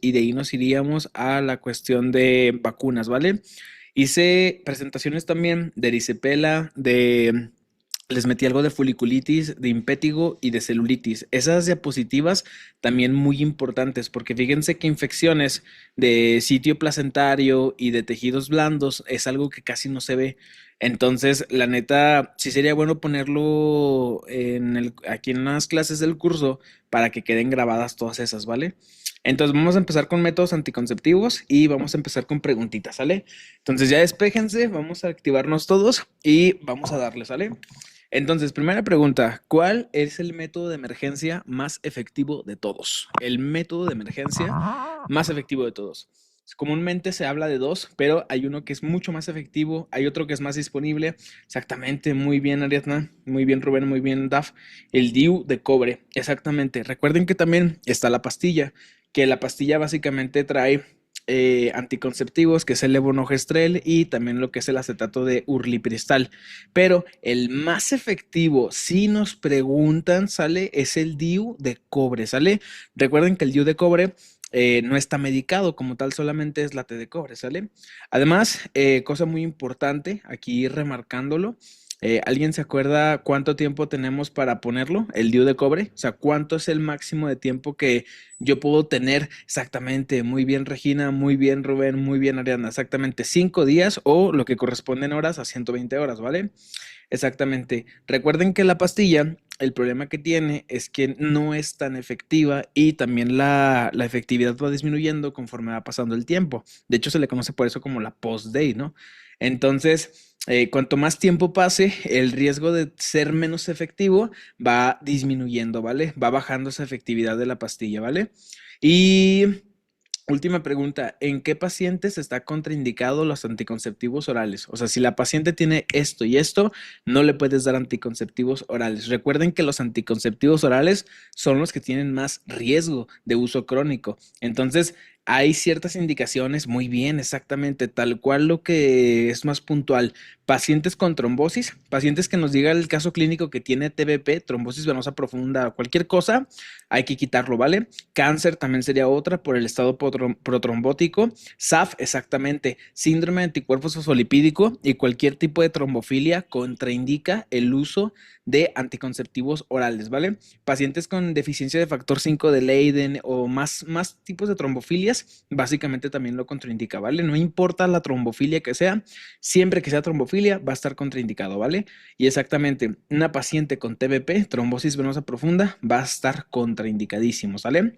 y de ahí nos iríamos a la cuestión de vacunas, ¿vale? Hice presentaciones también de erisipela, les metí algo de foliculitis, de impétigo y de celulitis. Esas diapositivas también muy importantes porque fíjense que infecciones de sitio placentario y de tejidos blandos es algo que casi no se ve. Entonces, la neta, sí sería bueno ponerlo aquí en las clases del curso para que queden grabadas todas esas, ¿vale? Entonces, vamos a empezar con métodos anticonceptivos y vamos a empezar con preguntitas, ¿sale? Entonces, ya despéjense, vamos a activarnos todos y vamos a darle, ¿sale? Entonces, primera pregunta, ¿cuál es el método de emergencia más efectivo de todos? El método de emergencia más efectivo de todos. Comúnmente se habla de dos, pero hay uno que es mucho más efectivo, hay otro que es más disponible. Exactamente, muy bien Ariadna, muy bien Rubén, muy bien Daf. El DIU de cobre, exactamente. Recuerden que también está la pastilla, que la pastilla básicamente trae anticonceptivos, que es el levonorgestrel y también lo que es el acetato de urlipristal. Pero el más efectivo, si nos preguntan, ¿sale? Es el DIU de cobre, ¿sale? Recuerden que el DIU de cobre no está medicado como tal, solamente es la T de cobre, ¿sale? Además, cosa muy importante, aquí remarcándolo, ¿alguien se acuerda cuánto tiempo tenemos para ponerlo? El DIU de cobre, o sea, ¿cuánto es el máximo de tiempo que yo puedo tener? Exactamente, muy bien Regina, muy bien Rubén, muy bien Ariana, exactamente 5 días o lo que corresponde en horas a 120 horas, ¿vale? Exactamente. Recuerden que la pastilla, el problema que tiene es que no es tan efectiva y también la efectividad va disminuyendo conforme va pasando el tiempo. De hecho, se le conoce por eso como la post-day, ¿no? Entonces, cuanto más tiempo pase, el riesgo de ser menos efectivo va disminuyendo, ¿vale? Va bajando esa efectividad de la pastilla, ¿vale? Y última pregunta, ¿en qué pacientes está contraindicado los anticonceptivos orales? O sea, si la paciente tiene esto y esto, no le puedes dar anticonceptivos orales. Recuerden que los anticonceptivos orales son los que tienen más riesgo de uso crónico. Entonces, hay ciertas indicaciones, muy bien, exactamente, tal cual lo que es más puntual. Pacientes con trombosis, pacientes que nos diga el caso clínico que tiene TBP, trombosis venosa profunda, cualquier cosa, hay que quitarlo, ¿vale? Cáncer también sería otra por el estado protrombótico. SAF, exactamente. Síndrome de anticuerpos fosfolipídico y cualquier tipo de trombofilia contraindica el uso de anticonceptivos orales, ¿vale? Pacientes con deficiencia de factor 5 de Leiden o más tipos de trombofilias, básicamente también lo contraindica, ¿vale? No importa la trombofilia que sea, siempre que sea trombofilia va a estar contraindicado, ¿vale? Y exactamente, una paciente con TBP, trombosis venosa profunda, va a estar contraindicadísimo, ¿sale?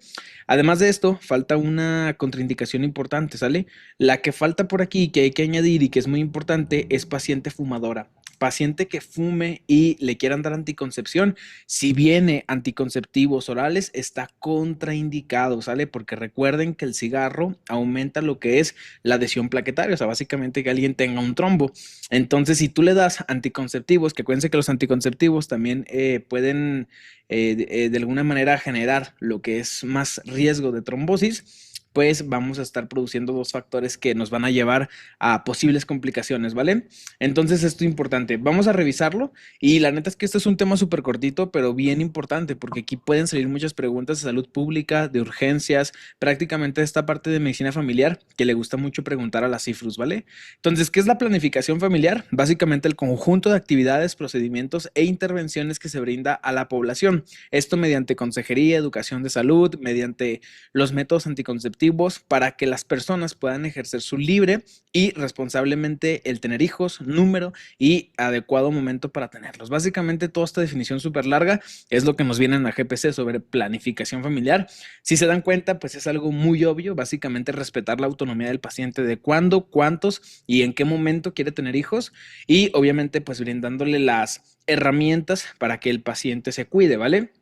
Además de esto, falta una contraindicación importante, ¿sale? La que falta por aquí, que hay que añadir y que es muy importante, es paciente fumadora. Paciente que fume y le quieran dar anticoncepción, si viene anticonceptivos orales, está contraindicado, ¿sale? Porque recuerden que el cigarro aumenta lo que es la adhesión plaquetaria, o sea, básicamente que alguien tenga un trombo. Entonces, si tú le das anticonceptivos, que acuérdense que los anticonceptivos también pueden de alguna manera generar lo que es más riesgo de trombosis, pues vamos a estar produciendo dos factores que nos van a llevar a posibles complicaciones, ¿vale? Entonces, esto es importante. Vamos a revisarlo y la neta es que este es un tema súper cortito, pero bien importante, porque aquí pueden salir muchas preguntas de salud pública, de urgencias, prácticamente esta parte de medicina familiar que le gusta mucho preguntar a las cifras, ¿vale? Entonces, ¿qué es la planificación familiar? Básicamente el conjunto de actividades, procedimientos e intervenciones que se brinda a la población. Esto mediante consejería, educación de salud, mediante los métodos anticonceptivos para que las personas puedan ejercer su libre y responsablemente el tener hijos, número y adecuado momento para tenerlos. Básicamente toda esta definición súper larga es lo que nos viene en la GPC sobre planificación familiar. Si se dan cuenta, pues es algo muy obvio, básicamente respetar la autonomía del paciente de cuándo, cuántos y en qué momento quiere tener hijos y obviamente pues brindándole las herramientas para que el paciente se cuide, ¿vale?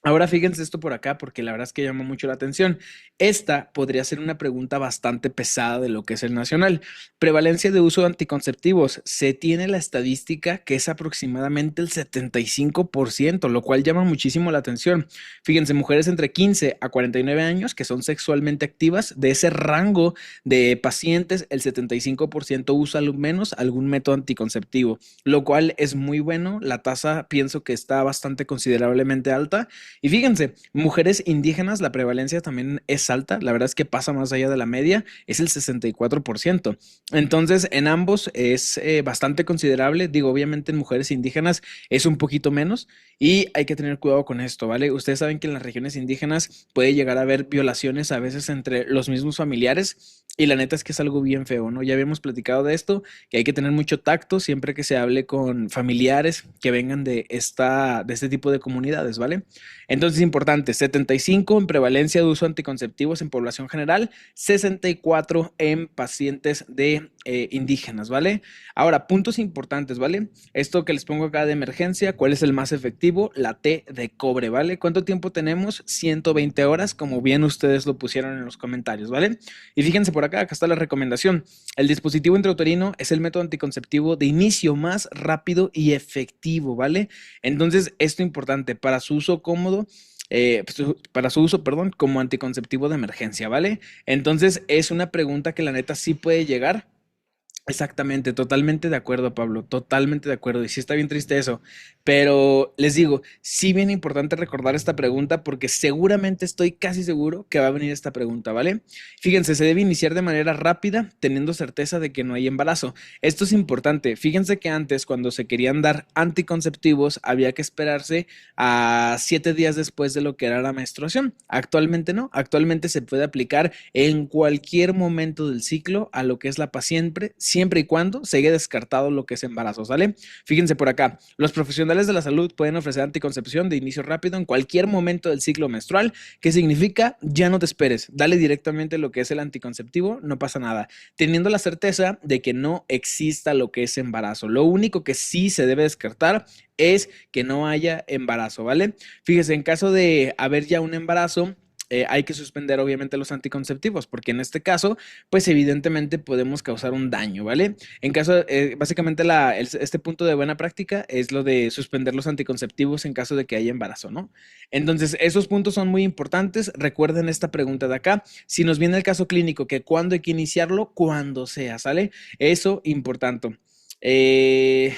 Ahora fíjense esto por acá porque la verdad es que llama mucho la atención. Esta podría ser una pregunta bastante pesada de lo que es el nacional. Prevalencia de uso de anticonceptivos. Se tiene la estadística que es aproximadamente el 75%, lo cual llama muchísimo la atención. Fíjense, mujeres entre 15 a 49 años que son sexualmente activas, de ese rango de pacientes, el 75% usa al menos algún método anticonceptivo, lo cual es muy bueno. La tasa pienso que está bastante considerablemente alta Y fíjense, mujeres indígenas, la prevalencia también es alta, la verdad es que pasa más allá de la media, es el 64%. Entonces, en ambos es bastante considerable, digo, obviamente en mujeres indígenas es un poquito menos y hay que tener cuidado con esto, ¿vale? Ustedes saben que en las regiones indígenas puede llegar a haber violaciones a veces entre los mismos familiares y la neta es que es algo bien feo, ¿no? Ya habíamos platicado de esto, que hay que tener mucho tacto siempre que se hable con familiares que vengan de este tipo de comunidades, ¿vale? Entonces, importante, 75 en prevalencia de uso anticonceptivos en población general, 64 en pacientes de indígenas, ¿vale? Ahora, puntos importantes, ¿vale? Esto que les pongo acá de emergencia, ¿cuál es el más efectivo? La T de cobre, ¿vale? ¿Cuánto tiempo tenemos? 120 horas, como bien ustedes lo pusieron en los comentarios, ¿vale? Y fíjense por acá, acá está la recomendación. El dispositivo intrauterino es el método anticonceptivo de inicio más rápido y efectivo, ¿vale? Entonces, esto es importante para su uso cómodo. Para su uso, perdón, como anticonceptivo de emergencia, ¿vale? Entonces, es una pregunta que la neta sí puede llegar. Exactamente, totalmente de acuerdo, Pablo, totalmente de acuerdo. Y sí está bien triste eso, pero les digo, sí bien importante recordar esta pregunta porque seguramente estoy casi seguro que va a venir esta pregunta, ¿vale? Fíjense, se debe iniciar de manera rápida, teniendo certeza de que no hay embarazo. Esto es importante. Fíjense que antes, cuando se querían dar anticonceptivos, había que esperarse a 7 días después de lo que era la menstruación. Actualmente no, actualmente se puede aplicar en cualquier momento del ciclo a lo que es la paciente siempre y cuando se haya descartado lo que es embarazo, ¿sale? Fíjense por acá, los profesionales de la salud pueden ofrecer anticoncepción de inicio rápido en cualquier momento del ciclo menstrual, que significa ya no te esperes, dale directamente lo que es el anticonceptivo, no pasa nada, teniendo la certeza de que no exista lo que es embarazo. Lo único que sí se debe descartar es que no haya embarazo, ¿vale? Fíjese, en caso de haber ya un embarazo, hay que suspender obviamente los anticonceptivos, porque en este caso, pues evidentemente podemos causar un daño, ¿vale? En caso, básicamente este punto de buena práctica es lo de suspender los anticonceptivos en caso de que haya embarazo, ¿no? Entonces, esos puntos son muy importantes. Recuerden esta pregunta de acá. Si nos viene el caso clínico, que cuándo hay que iniciarlo, cuando sea, ¿sale? Eso importante. Eh,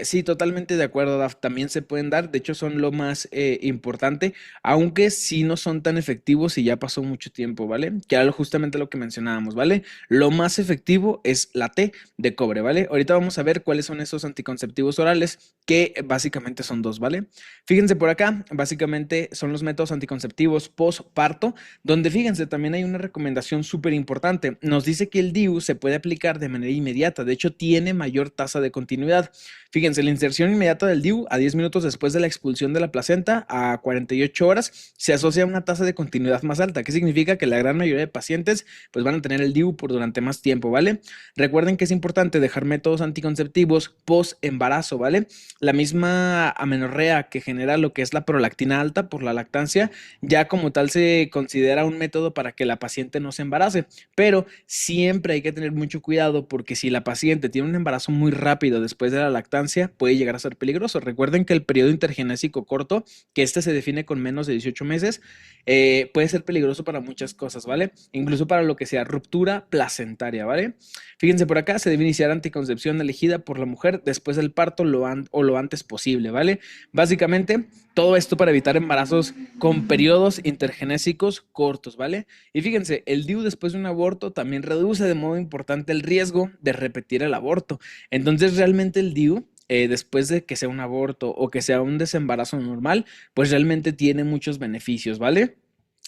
Sí, totalmente de acuerdo, Daf. También se pueden dar, de hecho son lo más importante, aunque sí no son tan efectivos y ya pasó mucho tiempo, ¿vale? Que era justamente lo que mencionábamos, ¿vale? Lo más efectivo es la T de cobre, ¿vale? Ahorita vamos a ver cuáles son esos anticonceptivos orales, que básicamente son dos, ¿vale? Fíjense por acá, básicamente son los métodos anticonceptivos postparto, donde fíjense, también hay una recomendación súper importante. Nos dice que el DIU se puede aplicar de manera inmediata, de hecho tiene mayor tasa de continuidad. Fíjense, la inserción inmediata del DIU a 10 minutos después de la expulsión de la placenta a 48 horas se asocia a una tasa de continuidad más alta, que significa que la gran mayoría de pacientes pues van a tener el DIU por durante más tiempo, ¿vale? Recuerden que es importante dejar métodos anticonceptivos post embarazo, ¿vale? La misma amenorrea que genera lo que es la prolactina alta por la lactancia, ya como tal se considera un método para que la paciente no se embarace, pero siempre hay que tener mucho cuidado porque si la paciente tiene un embarazo muy rápido después de la lactancia, puede llegar a ser peligroso. Recuerden que el periodo intergenésico corto, que este se define con menos de 18 meses, puede ser peligroso para muchas cosas, ¿vale? Incluso para lo que sea ruptura placentaria, ¿vale? Fíjense por acá, se debe iniciar anticoncepción elegida por la mujer después del parto o lo antes posible, ¿vale? Básicamente, todo esto para evitar embarazos con periodos intergenésicos cortos, ¿vale? Y fíjense, el DIU después de un aborto también reduce de modo importante el riesgo de repetir el aborto. Entonces, realmente el DIU después de que sea un aborto o que sea un desembarazo normal, pues realmente tiene muchos beneficios, ¿vale?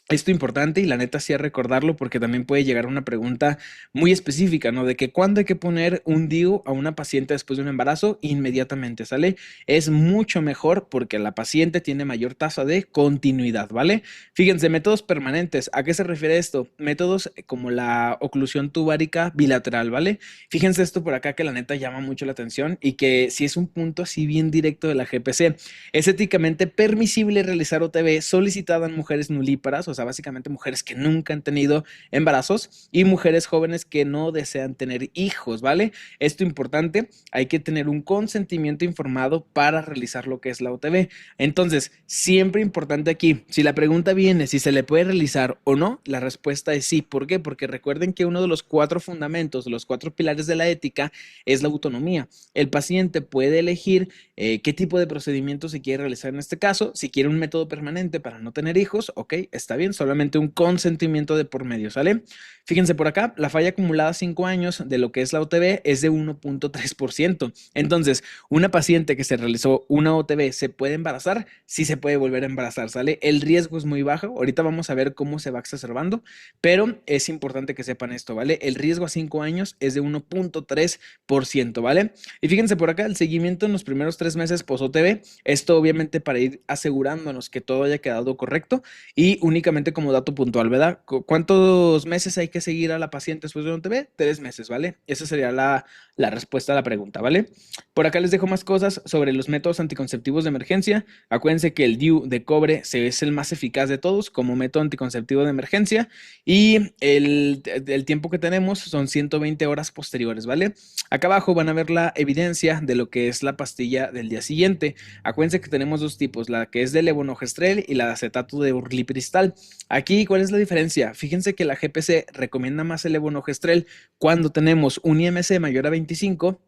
Esto es importante y la neta sí a recordarlo porque también puede llegar una pregunta muy específica, ¿no? De que cuándo hay que poner un DIU a una paciente después de un embarazo, inmediatamente, ¿sale? Es mucho mejor porque la paciente tiene mayor tasa de continuidad, ¿vale? Fíjense, métodos permanentes, ¿a qué se refiere esto? Métodos como la oclusión tubárica bilateral, ¿vale? Fíjense esto por acá que la neta llama mucho la atención y que si es un punto así bien directo de la GPC, es éticamente permisible realizar OTB solicitada en mujeres nulíparas, o sea, sea, básicamente mujeres que nunca han tenido embarazos y mujeres jóvenes que no desean tener hijos, ¿vale? Esto importante, hay que tener un consentimiento informado para realizar lo que es la OTB. Entonces, siempre importante aquí, si la pregunta viene si se le puede realizar o no, la respuesta es sí. ¿Por qué? Porque recuerden que uno de los 4 fundamentos, de los 4 pilares de la ética es la autonomía. El paciente puede elegir qué tipo de procedimiento se quiere realizar en este caso. Si quiere un método permanente para no tener hijos, ok, está bien, solamente un consentimiento de por medio, ¿sale? Fíjense por acá, la falla acumulada 5 años de lo que es la OTB es de 1.3%. Entonces, una paciente que se realizó una OTB se puede embarazar, sí se puede volver a embarazar, ¿sale? El riesgo es muy bajo, ahorita vamos a ver cómo se va exacerbando, pero es importante que sepan esto, ¿vale? El riesgo a 5 años es de 1.3%, ¿vale? Y fíjense por acá, el seguimiento en los primeros 3 meses post-OTB, esto obviamente para ir asegurándonos que todo haya quedado correcto y únicamente como dato puntual, ¿verdad? ¿Cuántos meses hay que seguir a la paciente después de una OTB? 3 meses, ¿vale? Esa sería la respuesta a la pregunta, ¿vale? Por acá les dejo más cosas sobre los métodos anticonceptivos de emergencia. Acuérdense que el DIU de cobre es el más eficaz de todos como método anticonceptivo de emergencia y el tiempo que tenemos son 120 horas posteriores, ¿vale? Acá abajo van a ver la evidencia de lo que es la pastilla del día siguiente. Acuérdense que tenemos 2 tipos, la que es de levonorgestrel y la de acetato de urlipristal. Aquí, ¿cuál es la diferencia? Fíjense que la GPC recomienda más el levonorgestrel cuando tenemos un IMC mayor a 25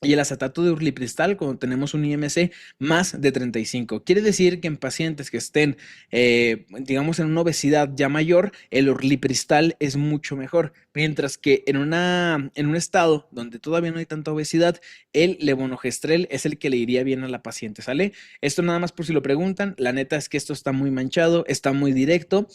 y el acetato de urlipristal cuando tenemos un IMC más de 35. Quiere decir que en pacientes que estén, digamos, en una obesidad ya mayor, el urlipristal es mucho mejor, mientras que en un estado donde todavía no hay tanta obesidad, el levonorgestrel es el que le iría bien a la paciente, ¿sale? Esto nada más por si lo preguntan, la neta es que esto está muy manchado, está muy directo.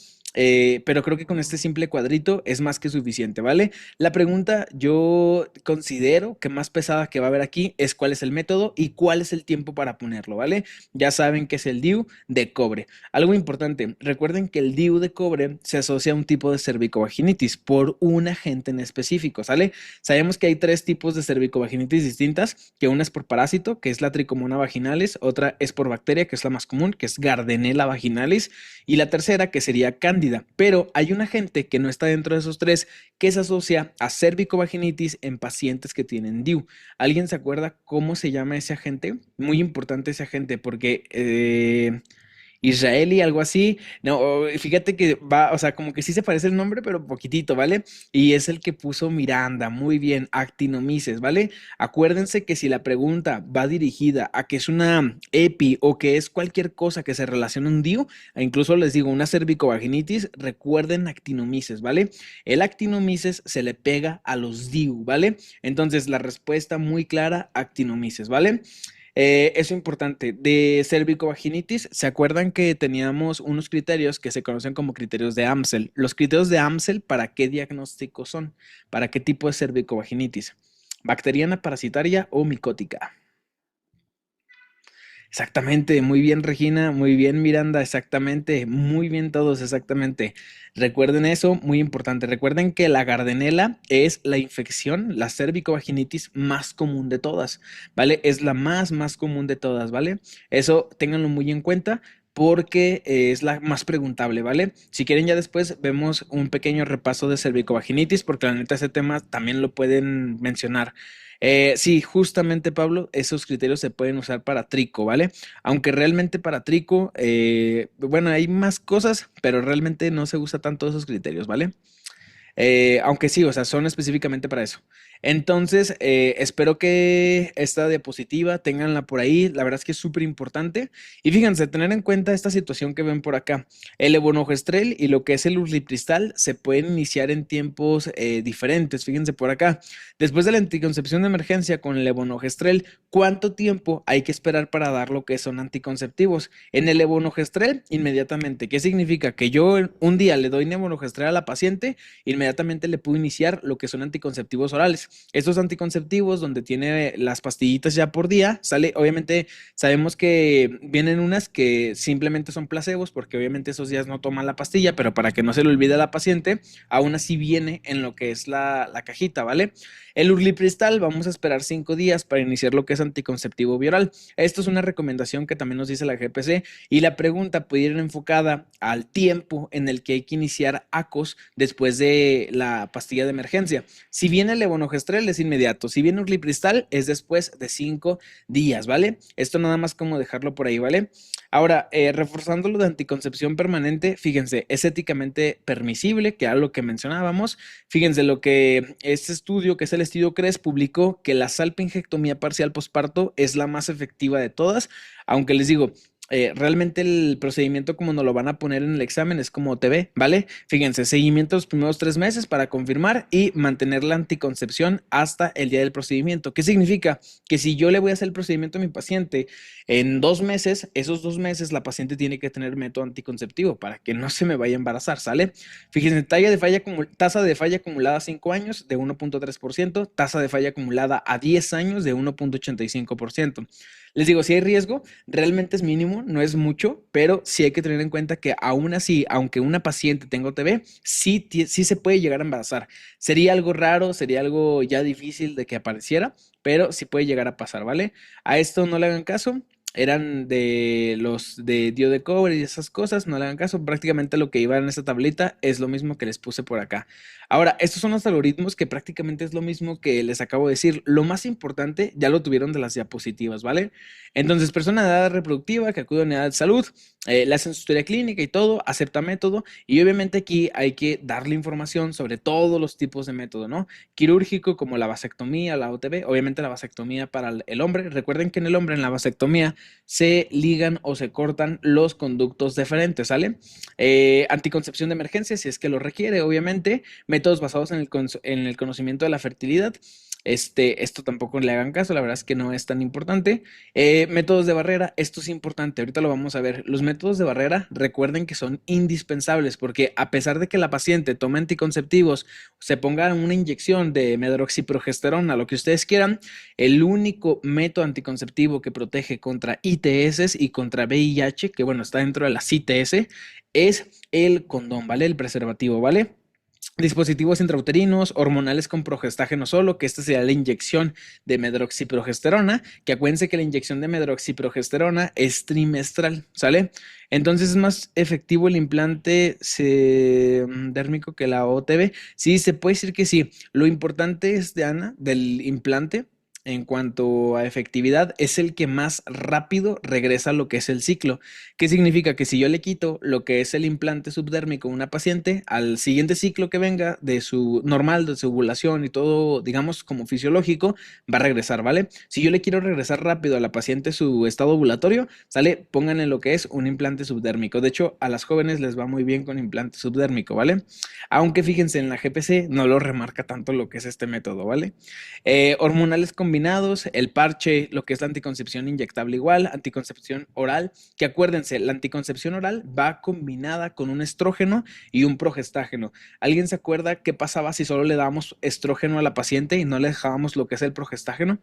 Pero creo que con este simple cuadrito es más que suficiente, ¿vale? La pregunta yo considero que más pesada que va a haber aquí es cuál es el método y cuál es el tiempo para ponerlo, ¿vale? Ya saben que es el DIU de cobre. Algo importante, recuerden que el DIU de cobre se asocia a un tipo de cervicovaginitis por un agente en específico, ¿sale? Sabemos que hay 3 tipos de cervicovaginitis distintas, que una es por parásito, que es la Trichomonas vaginalis, otra es por bacteria, que es la más común, que es Gardnerella vaginalis, y la tercera, que sería Cándida. Pero hay un agente que no está dentro de esos 3 que se asocia a cervicovaginitis en pacientes que tienen DIU. ¿Alguien se acuerda cómo se llama ese agente? Muy importante ese agente porque Israeli, algo así. No, fíjate que va, o sea, como que sí se parece el nombre, pero poquitito, ¿vale? Y es el que puso Miranda, muy bien, actinomices, ¿vale? Acuérdense que si la pregunta va dirigida a que es una EPI o que es cualquier cosa que se relacione a un DIU, e incluso les digo una cervicovaginitis, recuerden actinomices, ¿vale? El actinomices se le pega a los DIU, ¿vale? Entonces la respuesta muy clara, actinomices, ¿vale? Eso importante. De cervicovaginitis, ¿se acuerdan que teníamos unos criterios que se conocen como criterios de Amsel? Los criterios de Amsel, ¿para qué diagnóstico son? ¿Para qué tipo de cervicovaginitis? ¿Bacteriana, parasitaria o micótica? Exactamente, muy bien Regina, muy bien Miranda, exactamente, muy bien todos, exactamente. Recuerden eso, muy importante. Recuerden que la Gardnerella es la infección, la cervicovaginitis más común de todas, ¿vale? Es la más común de todas, ¿vale? Eso ténganlo muy en cuenta porque es la más preguntable, ¿vale? Si quieren ya después vemos un pequeño repaso de cervicovaginitis porque la neta ese tema también lo pueden mencionar. Sí, justamente Pablo, esos criterios se pueden usar para trico, ¿vale? Aunque realmente para trico, bueno, hay más cosas, pero realmente no se usa tanto esos criterios, ¿vale? Aunque sí, o sea, son específicamente para eso. Entonces, espero que esta diapositiva tenganla por ahí. La verdad es que es súper importante. Y fíjense, tener en cuenta esta situación que ven por acá. El levonorgestrel y lo que es el urlipristal se pueden iniciar en tiempos diferentes. Fíjense por acá. Después de la anticoncepción de emergencia con el levonorgestrel, ¿cuánto tiempo hay que esperar para dar lo que son anticonceptivos? En el levonorgestrel, inmediatamente. ¿Qué significa? Que yo un día le doy levonorgestrel a la paciente, inmediatamente le puedo iniciar lo que son anticonceptivos orales. Estos anticonceptivos donde tiene las pastillitas ya por día, sale, obviamente sabemos que vienen unas que simplemente son placebos porque obviamente esos días no toman la pastilla, pero para que no se le olvide a la paciente, aún así viene en lo que es la cajita, ¿vale? El Urlipristal, vamos a esperar 5 días para iniciar lo que es anticonceptivo viral. Esto es una recomendación que también nos dice la GPC y la pregunta puede ir enfocada al tiempo en el que hay que iniciar ACOS después de la pastilla de emergencia. Si viene el levonorgestrel es inmediato, si viene Urlipristal es después de 5 días, ¿vale? Esto nada más como dejarlo por ahí, ¿vale? Ahora, reforzando lo de anticoncepción permanente, fíjense, es éticamente permisible, que era lo que mencionábamos. Fíjense, lo que este estudio, que es el estudio CRES, publicó que la salpingectomía parcial posparto es la más efectiva de todas, aunque les digo, realmente el procedimiento como nos lo van a poner en el examen es como TV, ¿vale? Fíjense, seguimiento los primeros 3 meses para confirmar y mantener la anticoncepción hasta el día del procedimiento. ¿Qué significa? Que si yo le voy a hacer el procedimiento a mi paciente en 2 meses, esos 2 meses la paciente tiene que tener método anticonceptivo para que no se me vaya a embarazar, ¿sale? Fíjense, tasa de falla acumulada a 5 años de 1.3%, tasa de falla acumulada a 10 años de 1.85%. Les digo, si hay riesgo, realmente es mínimo, no es mucho, pero sí hay que tener en cuenta que aún así, aunque una paciente tenga OTB, sí se puede llegar a embarazar. Sería algo raro, sería algo ya difícil de que apareciera, pero sí puede llegar a pasar, ¿vale? A esto no le hagan caso. Eran de los de Dio de cobre y esas cosas, no le hagan caso. Prácticamente lo que iba en esta tablita es lo mismo que les puse por acá. Ahora, estos son los algoritmos que prácticamente es lo mismo que les acabo de decir. Lo más importante ya lo tuvieron de las diapositivas, ¿vale? Entonces, persona de edad reproductiva que acude a una unidad de salud, le hacen su historia clínica y todo, acepta método y obviamente aquí hay que darle información sobre todos los tipos de método, ¿no? Quirúrgico como la vasectomía, la OTB, obviamente la vasectomía para el hombre. Recuerden que en el hombre en la vasectomía se ligan o se cortan los conductos deferentes, ¿sale? Anticoncepción de emergencia si es que lo requiere, obviamente. Métodos basados en el conocimiento de la fertilidad. Esto tampoco le hagan caso, la verdad es que no es tan importante. Métodos de barrera, esto es importante, ahorita lo vamos a ver. Los métodos de barrera, recuerden que son indispensables porque a pesar de que la paciente tome anticonceptivos, se ponga una inyección de medroxiprogesterona, lo que ustedes quieran, el único método anticonceptivo que protege contra ITS y contra VIH, que bueno, está dentro de las ITS, es el condón, ¿vale? El preservativo, ¿vale? Dispositivos intrauterinos, hormonales con progestágeno solo, que esta sería la inyección de medroxiprogesterona, que acuérdense que la inyección de medroxiprogesterona es trimestral, ¿sale? Entonces es más efectivo el implante dérmico que la OTB. Sí, se puede decir que sí. Lo importante es, Diana, del implante en cuanto a efectividad, es el que más rápido regresa a lo que es el ciclo. ¿Qué significa? Que si yo le quito lo que es el implante subdérmico a una paciente, al siguiente ciclo que venga de su normal, de su ovulación y todo, digamos, como fisiológico, va a regresar, ¿vale? Si yo le quiero regresar rápido a la paciente su estado ovulatorio, ¿sale? Pónganle lo que es un implante subdérmico. De hecho, a las jóvenes les va muy bien con implante subdérmico, ¿vale? Aunque fíjense, en la GPC no lo remarca tanto lo que es este método, ¿vale? Hormonales combinados, el parche, lo que es la anticoncepción inyectable igual, anticoncepción oral, que acuérdense, la anticoncepción oral va combinada con un estrógeno y un progestágeno. ¿Alguien se acuerda qué pasaba si solo le dábamos estrógeno a la paciente y no le dejábamos lo que es el progestágeno?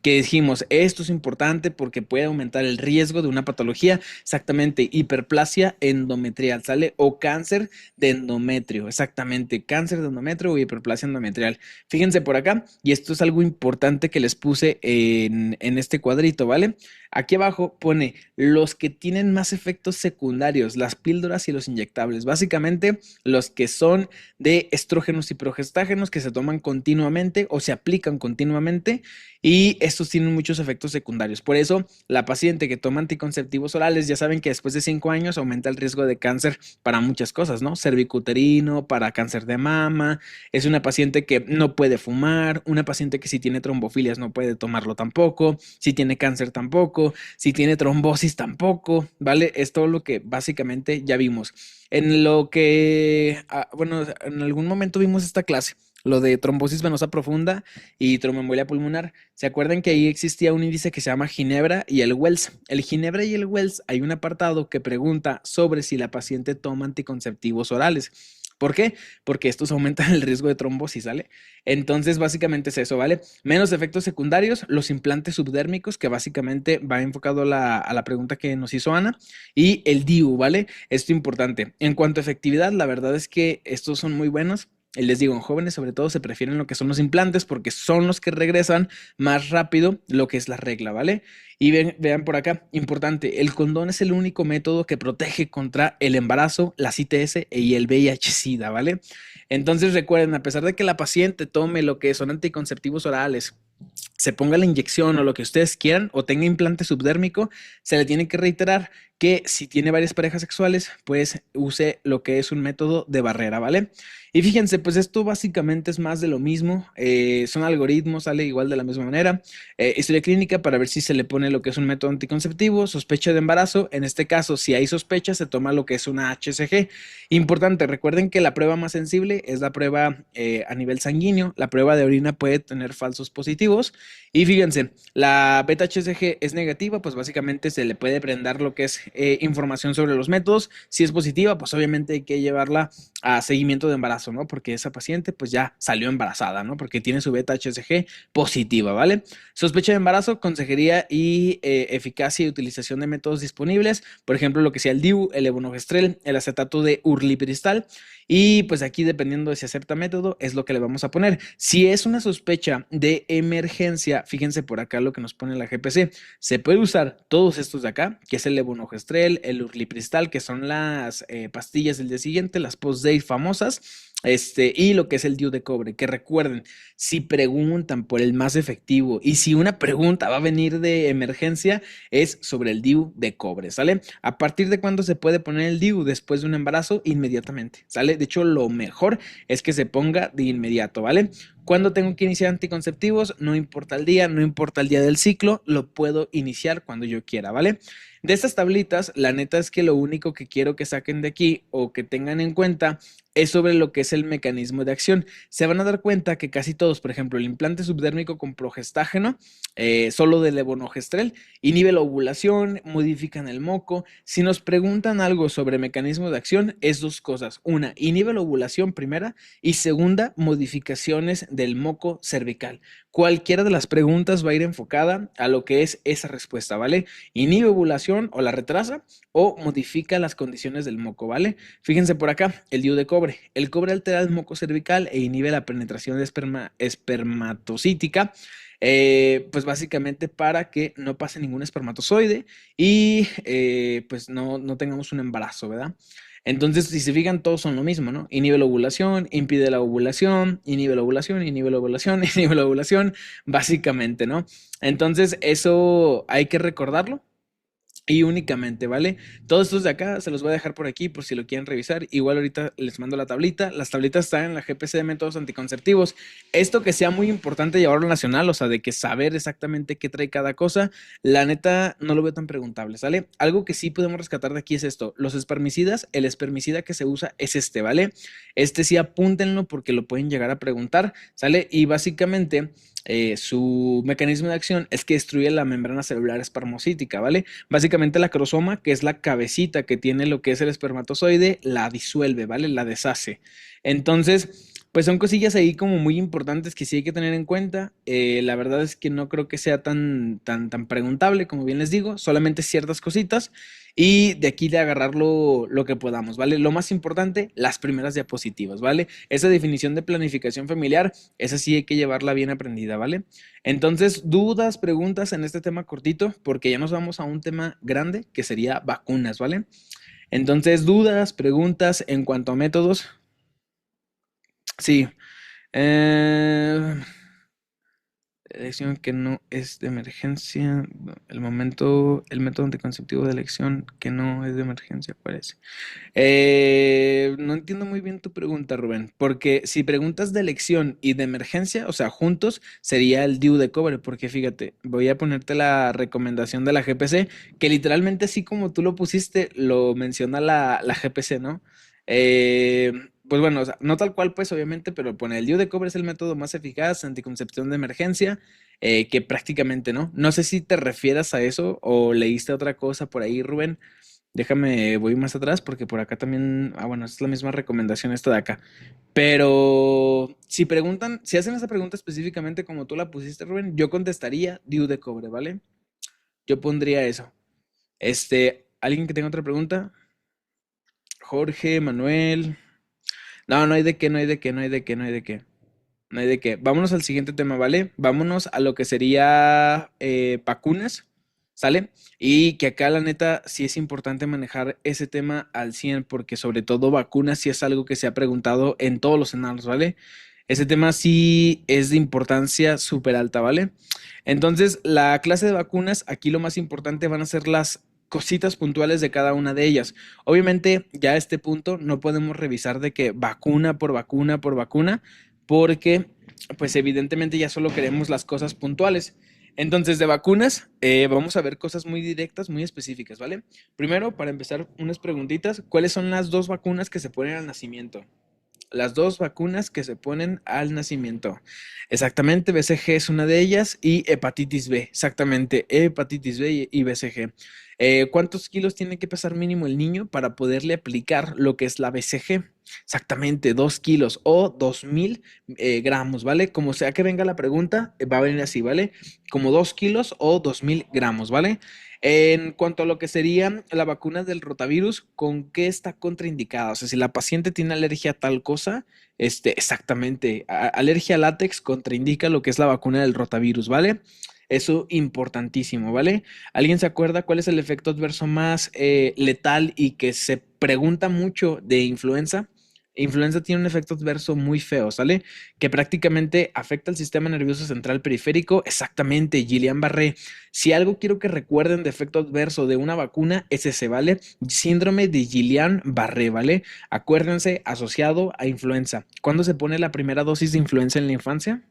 Que dijimos, esto es importante porque puede aumentar el riesgo de una patología, exactamente, hiperplasia endometrial, ¿sale? O cáncer de endometrio, exactamente, cáncer de endometrio o hiperplasia endometrial. Fíjense por acá, y esto es algo importante que les puse en este cuadrito, ¿vale? Aquí abajo pone los que tienen más efectos secundarios, las píldoras y los inyectables. Básicamente, los que son de estrógenos y progestágenos que se toman continuamente o se aplican continuamente y estos tienen muchos efectos secundarios. Por eso, la paciente que toma anticonceptivos orales, ya saben que después de 5 años aumenta el riesgo de cáncer para muchas cosas, ¿no? Cervicuterino, para cáncer de mama, es una paciente que no puede fumar, una paciente que si tiene trombofilias no puede tomarlo tampoco, si tiene cáncer tampoco, si tiene trombosis tampoco, ¿vale? Es todo lo que básicamente ya vimos. En lo que, bueno, en algún momento vimos esta clase, lo de trombosis venosa profunda y tromboembolia pulmonar. ¿Se acuerdan que ahí existía un índice que se llama Ginebra y el Wells? El Ginebra y el Wells hay un apartado que pregunta sobre si la paciente toma anticonceptivos orales. ¿Por qué? Porque estos aumentan el riesgo de trombosis, ¿sale? Entonces, básicamente es eso, ¿vale? Menos efectos secundarios, los implantes subdérmicos, que básicamente va enfocado a la pregunta que nos hizo Ana, y el DIU, ¿vale? Esto es importante. En cuanto a efectividad, la verdad es que estos son muy buenos. Les digo, en jóvenes sobre todo se prefieren lo que son los implantes porque son los que regresan más rápido lo que es la regla, ¿vale? Y vean por acá, importante, el condón es el único método que protege contra el embarazo, las ITS y el VIH-Sida, ¿vale? Entonces recuerden, a pesar de que la paciente tome lo que son anticonceptivos orales, se ponga la inyección o lo que ustedes quieran o tenga implante subdérmico, se le tiene que reiterar que si tiene varias parejas sexuales, pues use lo que es un método de barrera, ¿vale? Y fíjense, pues esto básicamente es más de lo mismo, son algoritmos, sale igual de la misma manera, historia clínica para ver si se le pone lo que es un método anticonceptivo, sospecha de embarazo, en este caso si hay sospecha se toma lo que es una HCG. Importante, recuerden que la prueba más sensible es la prueba a nivel sanguíneo, la prueba de orina puede tener falsos positivos y fíjense, la beta HCG es negativa, pues básicamente se le puede prender lo que es información sobre los métodos, si es positiva, pues obviamente hay que llevarla a seguimiento de embarazo, ¿no? Porque esa paciente pues ya salió embarazada, ¿no? Porque tiene su beta HCG positiva, ¿vale? Sospecha de embarazo, consejería y eficacia y utilización de métodos disponibles, por ejemplo, lo que sea el DIU, el levonorgestrel, el acetato de urlipristal, y pues aquí dependiendo de si acepta método es lo que le vamos a poner. Si es una sospecha de emergencia, fíjense por acá lo que nos pone la GPC, se puede usar todos estos de acá, que es el levonorgestrel, el urlipristal, que son las pastillas del día siguiente, las post-day famosas, y lo que es el DIU de cobre, que recuerden, si preguntan por el más efectivo y si una pregunta va a venir de emergencia, es sobre el DIU de cobre, ¿sale? ¿A partir de cuándo se puede poner el DIU? Después de un embarazo, inmediatamente, ¿sale? De hecho, lo mejor es que se ponga de inmediato, ¿vale? ¿Cuándo tengo que iniciar anticonceptivos? No importa el día, no importa el día del ciclo, lo puedo iniciar cuando yo quiera, ¿vale? De estas tablitas, la neta es que lo único que quiero que saquen de aquí o que tengan en cuenta es sobre lo que es el mecanismo de acción. Se van a dar cuenta que casi todos, por ejemplo, el implante subdérmico con progestágeno, solo de levonorgestrel, inhibe la ovulación, modifican el moco. Si nos preguntan algo sobre mecanismo de acción, es dos cosas. Una, inhibe la ovulación primera y segunda, modificaciones del moco cervical. Cualquiera de las preguntas va a ir enfocada a lo que es esa respuesta, ¿vale? Inhibe ovulación o la retrasa o modifica las condiciones del moco, ¿vale? Fíjense por acá, el DIU de cobre. El cobre altera el moco cervical e inhibe la penetración de espermatocítica. Pues básicamente para que no pase ningún espermatozoide y pues no tengamos un embarazo, ¿verdad? Entonces, si se fijan, todos son lo mismo, ¿no? Inhibe la ovulación, impide la ovulación, inhibe la ovulación, inhibe la ovulación, inhibe la ovulación, básicamente, ¿no? Entonces, eso hay que recordarlo. Y únicamente, ¿vale? Todos estos de acá se los voy a dejar por aquí por si lo quieren revisar. Igual ahorita les mando la tablita. Las tablitas están en la GPC de métodos anticonceptivos. Esto que sea muy importante llevarlo nacional, o sea, de que saber exactamente qué trae cada cosa, la neta no lo veo tan preguntable, ¿sale? Algo que sí podemos rescatar de aquí es esto. Los espermicidas, el espermicida que se usa es este, ¿vale? Este sí apúntenlo porque lo pueden llegar a preguntar, ¿sale? Y básicamente su mecanismo de acción es que destruye la membrana celular espermocítica, ¿vale? Básicamente la crosoma, que es la cabecita que tiene lo que es el espermatozoide, la disuelve, ¿vale? La deshace. Entonces, pues son cosillas ahí como muy importantes que sí hay que tener en cuenta. La verdad es que no creo que sea tan preguntable, como bien les digo, solamente ciertas cositas y de aquí de agarrar lo que podamos, ¿vale? Lo más importante, las primeras diapositivas, ¿vale? Esa definición de planificación familiar, esa sí hay que llevarla bien aprendida, ¿vale? Entonces, dudas, preguntas en este tema cortito, porque ya nos vamos a un tema grande que sería vacunas, ¿vale? Entonces, dudas, preguntas en cuanto a métodos. Sí. Eh, elección que no es de emergencia. El método anticonceptivo de elección que no es de emergencia, ¿cuál es? No entiendo muy bien tu pregunta, Rubén, porque si preguntas de elección y de emergencia, o sea, juntos, sería el DIU de cobre, porque fíjate, voy a ponerte la recomendación de la GPC, que literalmente así como tú lo pusiste, lo menciona la GPC, ¿no? Pues bueno, o sea, no tal cual, pues obviamente, pero pone el DIU de cobre es el método más eficaz anticoncepción de emergencia, que prácticamente no. No sé si te refieras a eso o leíste otra cosa por ahí, Rubén. Déjame, voy más atrás porque por acá también, bueno, es la misma recomendación esta de acá. Pero si preguntan, si hacen esa pregunta específicamente como tú la pusiste, Rubén, yo contestaría Diu de cobre, ¿vale? Yo pondría eso. ¿Alguien que tenga otra pregunta? Jorge, Manuel. No, no hay de qué, no hay de qué, no hay de qué, no hay de qué. No hay de qué. Vámonos al siguiente tema, ¿vale? Vámonos a lo que sería vacunas, ¿sale? Y que acá la neta sí es importante manejar ese tema al 100 porque sobre todo vacunas sí es algo que se ha preguntado en todos los escenarios, ¿vale? Ese tema sí es de importancia súper alta, ¿vale? Entonces, la clase de vacunas, aquí lo más importante van a ser las cositas puntuales de cada una de ellas. Obviamente, ya a este punto no podemos revisar de que vacuna por vacuna por vacuna, porque pues evidentemente ya solo queremos las cosas puntuales. Entonces, de vacunas, vamos a ver cosas muy directas, muy específicas, ¿vale? Primero, para empezar, unas preguntitas. ¿Cuáles son las dos vacunas que se ponen al nacimiento? Las dos vacunas que se ponen al nacimiento. Exactamente, BCG es una de ellas y hepatitis B. Exactamente, hepatitis B y BCG. ¿Cuántos kilos tiene que pesar mínimo el niño para poderle aplicar lo que es la BCG? Exactamente, 2 kilos o 2000 gramos, ¿vale? Como sea que venga la pregunta, va a venir así, ¿vale? Como 2 kilos o 2000 gramos, ¿vale? En cuanto a lo que sería la vacuna del rotavirus, ¿con qué está contraindicada? O sea, si la paciente tiene alergia a tal cosa, exactamente, alergia a látex contraindica lo que es la vacuna del rotavirus, ¿vale? Eso importantísimo, ¿vale? ¿Alguien se acuerda cuál es el efecto adverso más letal y que se pregunta mucho de influenza? Influenza tiene un efecto adverso muy feo, ¿sale? Que prácticamente afecta al sistema nervioso central periférico. Exactamente, Guillain-Barré. Si algo quiero que recuerden de efecto adverso de una vacuna es ese, ¿vale? Síndrome de Guillain-Barré, ¿vale? Acuérdense, asociado a influenza. ¿Cuándo se pone la primera dosis de influenza en la infancia?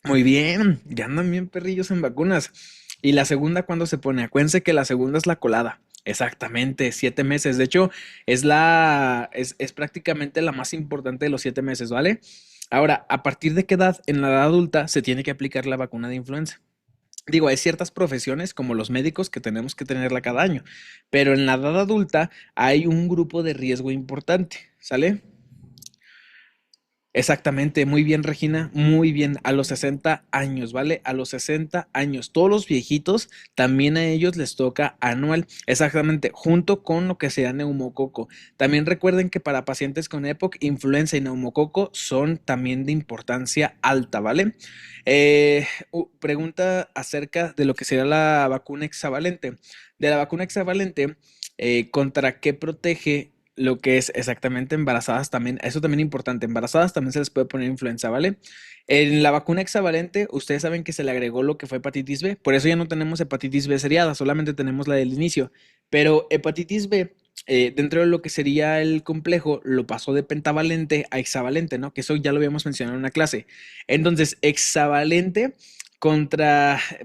Muy bien, ya andan bien perrillos en vacunas. ¿Y la segunda cuándo se pone? Acuérdense que la segunda es la colada. Exactamente, 7 meses. De hecho, es prácticamente la más importante de los 7 meses, ¿vale? Ahora, ¿a partir de qué edad en la edad adulta se tiene que aplicar la vacuna de influenza? Digo, hay ciertas profesiones como los médicos que tenemos que tenerla cada año, pero en la edad adulta hay un grupo de riesgo importante, ¿sale? Exactamente, muy bien, Regina, muy bien, a los 60 años, ¿vale? A los 60 años, todos los viejitos, también a ellos les toca anual, exactamente, junto con lo que sea neumococo. También recuerden que para pacientes con EPOC, influenza y neumococo son también de importancia alta, ¿vale? Pregunta acerca de lo que será la vacuna hexavalente. De la vacuna hexavalente, ¿contra qué protege? Lo que es exactamente embarazadas también, eso también es importante, embarazadas también se les puede poner influenza, ¿vale? En la vacuna hexavalente, ustedes saben que se le agregó lo que fue hepatitis B, por eso ya no tenemos hepatitis B seriada, solamente tenemos la del inicio, pero hepatitis B, dentro de lo que sería el complejo, lo pasó de pentavalente a hexavalente, ¿no? Que eso ya lo habíamos mencionado en una clase. Entonces, hexavalente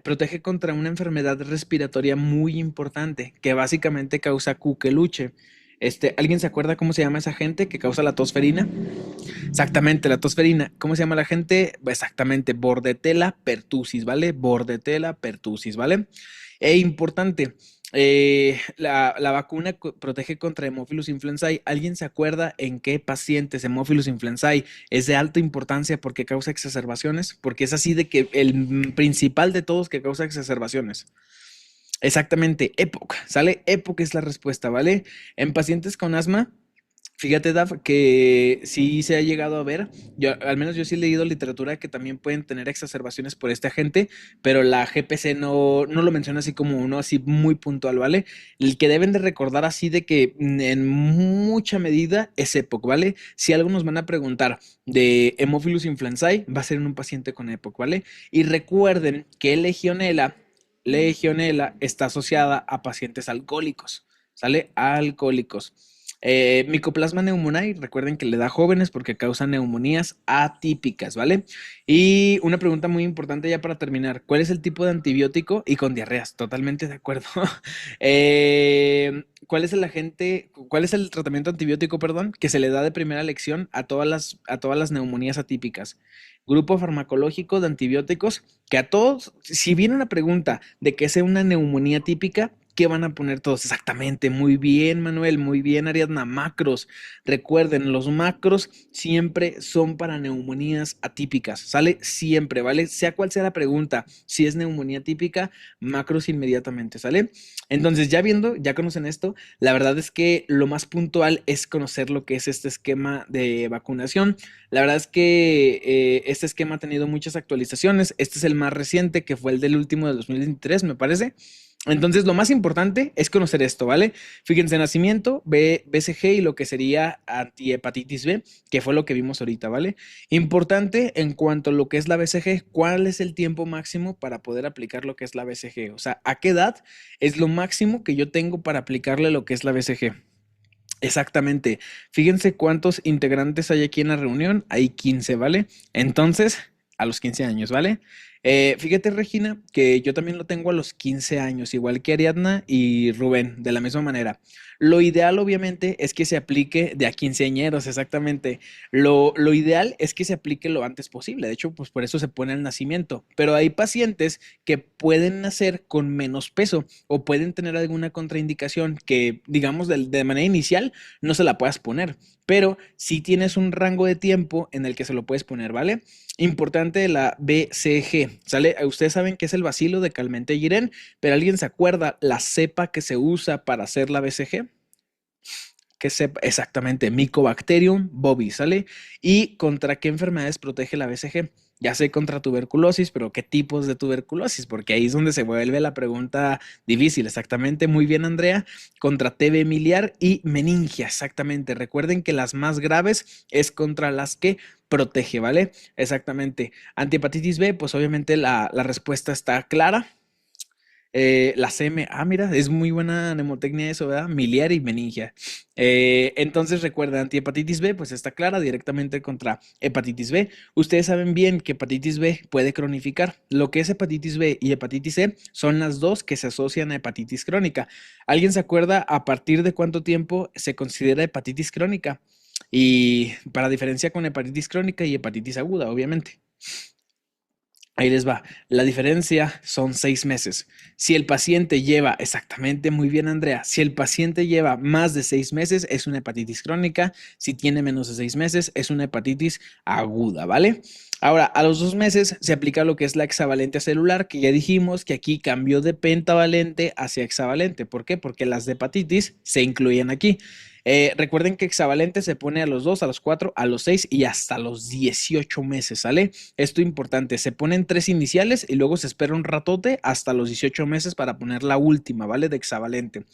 protege contra una enfermedad respiratoria muy importante, que básicamente causa cuqueluche. ¿Alguien se acuerda cómo se llama esa gente que causa la tosferina? Exactamente, la tosferina. ¿Cómo se llama la gente? Exactamente, Bordetella pertussis, ¿vale? Bordetella pertussis, ¿vale? Importante, la vacuna protege contra Haemophilus influenzae. ¿Alguien se acuerda en qué pacientes Haemophilus influenzae es de alta importancia porque causa exacerbaciones? Porque es así de que el principal de todos que causa exacerbaciones. Exactamente, EPOC, ¿sale? EPOC es la respuesta, ¿vale? En pacientes con asma, fíjate, Daf, que sí se ha llegado a ver, al menos yo sí he leído literatura que también pueden tener exacerbaciones por este agente, pero la GPC no lo menciona así como uno así muy puntual, ¿vale? El que deben de recordar así de que en mucha medida es EPOC, ¿vale? Si algo nos van a preguntar de Haemophilus influenzae, va a ser en un paciente con EPOC, ¿vale? Y recuerden que Legionela está asociada a pacientes alcohólicos, ¿sale? Alcohólicos. Mycoplasma pneumoniae, recuerden que le da a jóvenes porque causa neumonías atípicas, ¿vale? Y una pregunta muy importante ya para terminar, ¿cuál es el tipo de antibiótico? Y con diarreas, totalmente de acuerdo. ¿Cuál es el tratamiento antibiótico, perdón, que se le da de primera elección a todas las neumonías atípicas? Grupo farmacológico de antibióticos que a todos, si viene una pregunta de que sea una neumonía típica, ¿Qué van a poner todos? Exactamente, muy bien, Manuel, muy bien, Ariadna, macros. Recuerden, los macros siempre son para neumonías atípicas, ¿sale? Siempre, ¿vale? Sea cual sea la pregunta, si es neumonía típica, macros inmediatamente, ¿sale? Entonces, ya viendo, ya conocen esto, la verdad es que lo más puntual es conocer lo que es este esquema de vacunación. La verdad es que este esquema ha tenido muchas actualizaciones. Este es el más reciente, que fue el del último de 2023, me parece. Entonces, lo más importante es conocer esto, ¿vale? Fíjense, nacimiento, BCG y lo que sería antihepatitis B, que fue lo que vimos ahorita, ¿vale? Importante en cuanto a lo que es la BCG, ¿cuál es el tiempo máximo para poder aplicar lo que es la BCG? O sea, ¿a qué edad es lo máximo que yo tengo para aplicarle lo que es la BCG? Exactamente. Fíjense cuántos integrantes hay aquí en la reunión. Hay 15, ¿vale? Entonces, a los 15 años, ¿vale? Fíjate, Regina, que yo también lo tengo a los 15 años, igual que Ariadna y Rubén, de la misma manera. Lo ideal, obviamente, es que se aplique de a quinceañeros, exactamente. Lo ideal es que se aplique lo antes posible. De hecho, pues por eso se pone el nacimiento. Pero hay pacientes que pueden nacer con menos peso o pueden tener alguna contraindicación que, digamos, de manera inicial no se la puedas poner, pero si tienes un rango de tiempo en el que se lo puedes poner, ¿vale? Importante la BCG, ¿sale? Ustedes saben que es el bacilo de Calmette-Guerin, pero ¿alguien se acuerda la cepa que se usa para hacer la BCG? Que sepa exactamente, Mycobacterium bovis, ¿sale? ¿Y contra qué enfermedades protege la BCG? Ya sé contra tuberculosis, pero ¿qué tipos de tuberculosis? Porque ahí es donde se vuelve la pregunta difícil. Exactamente, muy bien, Andrea. Contra TB miliar y meningia, exactamente. Recuerden que las más graves es contra las que protege, ¿vale? Exactamente. Antihepatitis B, pues obviamente la respuesta está clara. La CM, mira, es muy buena mnemotecnia eso, ¿verdad? Miliar y meningia. Entonces recuerda, antihepatitis B, pues está clara directamente contra hepatitis B. Ustedes saben bien que hepatitis B puede cronificar. Lo que es hepatitis B y hepatitis C son las dos que se asocian a hepatitis crónica. ¿Alguien se acuerda a partir de cuánto tiempo se considera hepatitis crónica? Y para diferencia con hepatitis crónica y hepatitis aguda, obviamente. Ahí les va. La diferencia son 6 meses. Si el paciente lleva, exactamente, muy bien, Andrea, si el paciente lleva más de 6 meses, es una hepatitis crónica. Si tiene menos de 6 meses, es una hepatitis aguda, ¿vale? Ahora, a los 2 meses se aplica lo que es la hexavalente celular, que ya dijimos que aquí cambió de pentavalente hacia hexavalente. ¿Por qué? Porque las de hepatitis se incluyen aquí. Recuerden que hexavalente se pone a los 2, a los 4, a los 6 y hasta los 18 meses, ¿sale? Esto es importante, se ponen 3 iniciales y luego se espera un ratote hasta los 18 meses para poner la última, ¿vale? De hexavalente.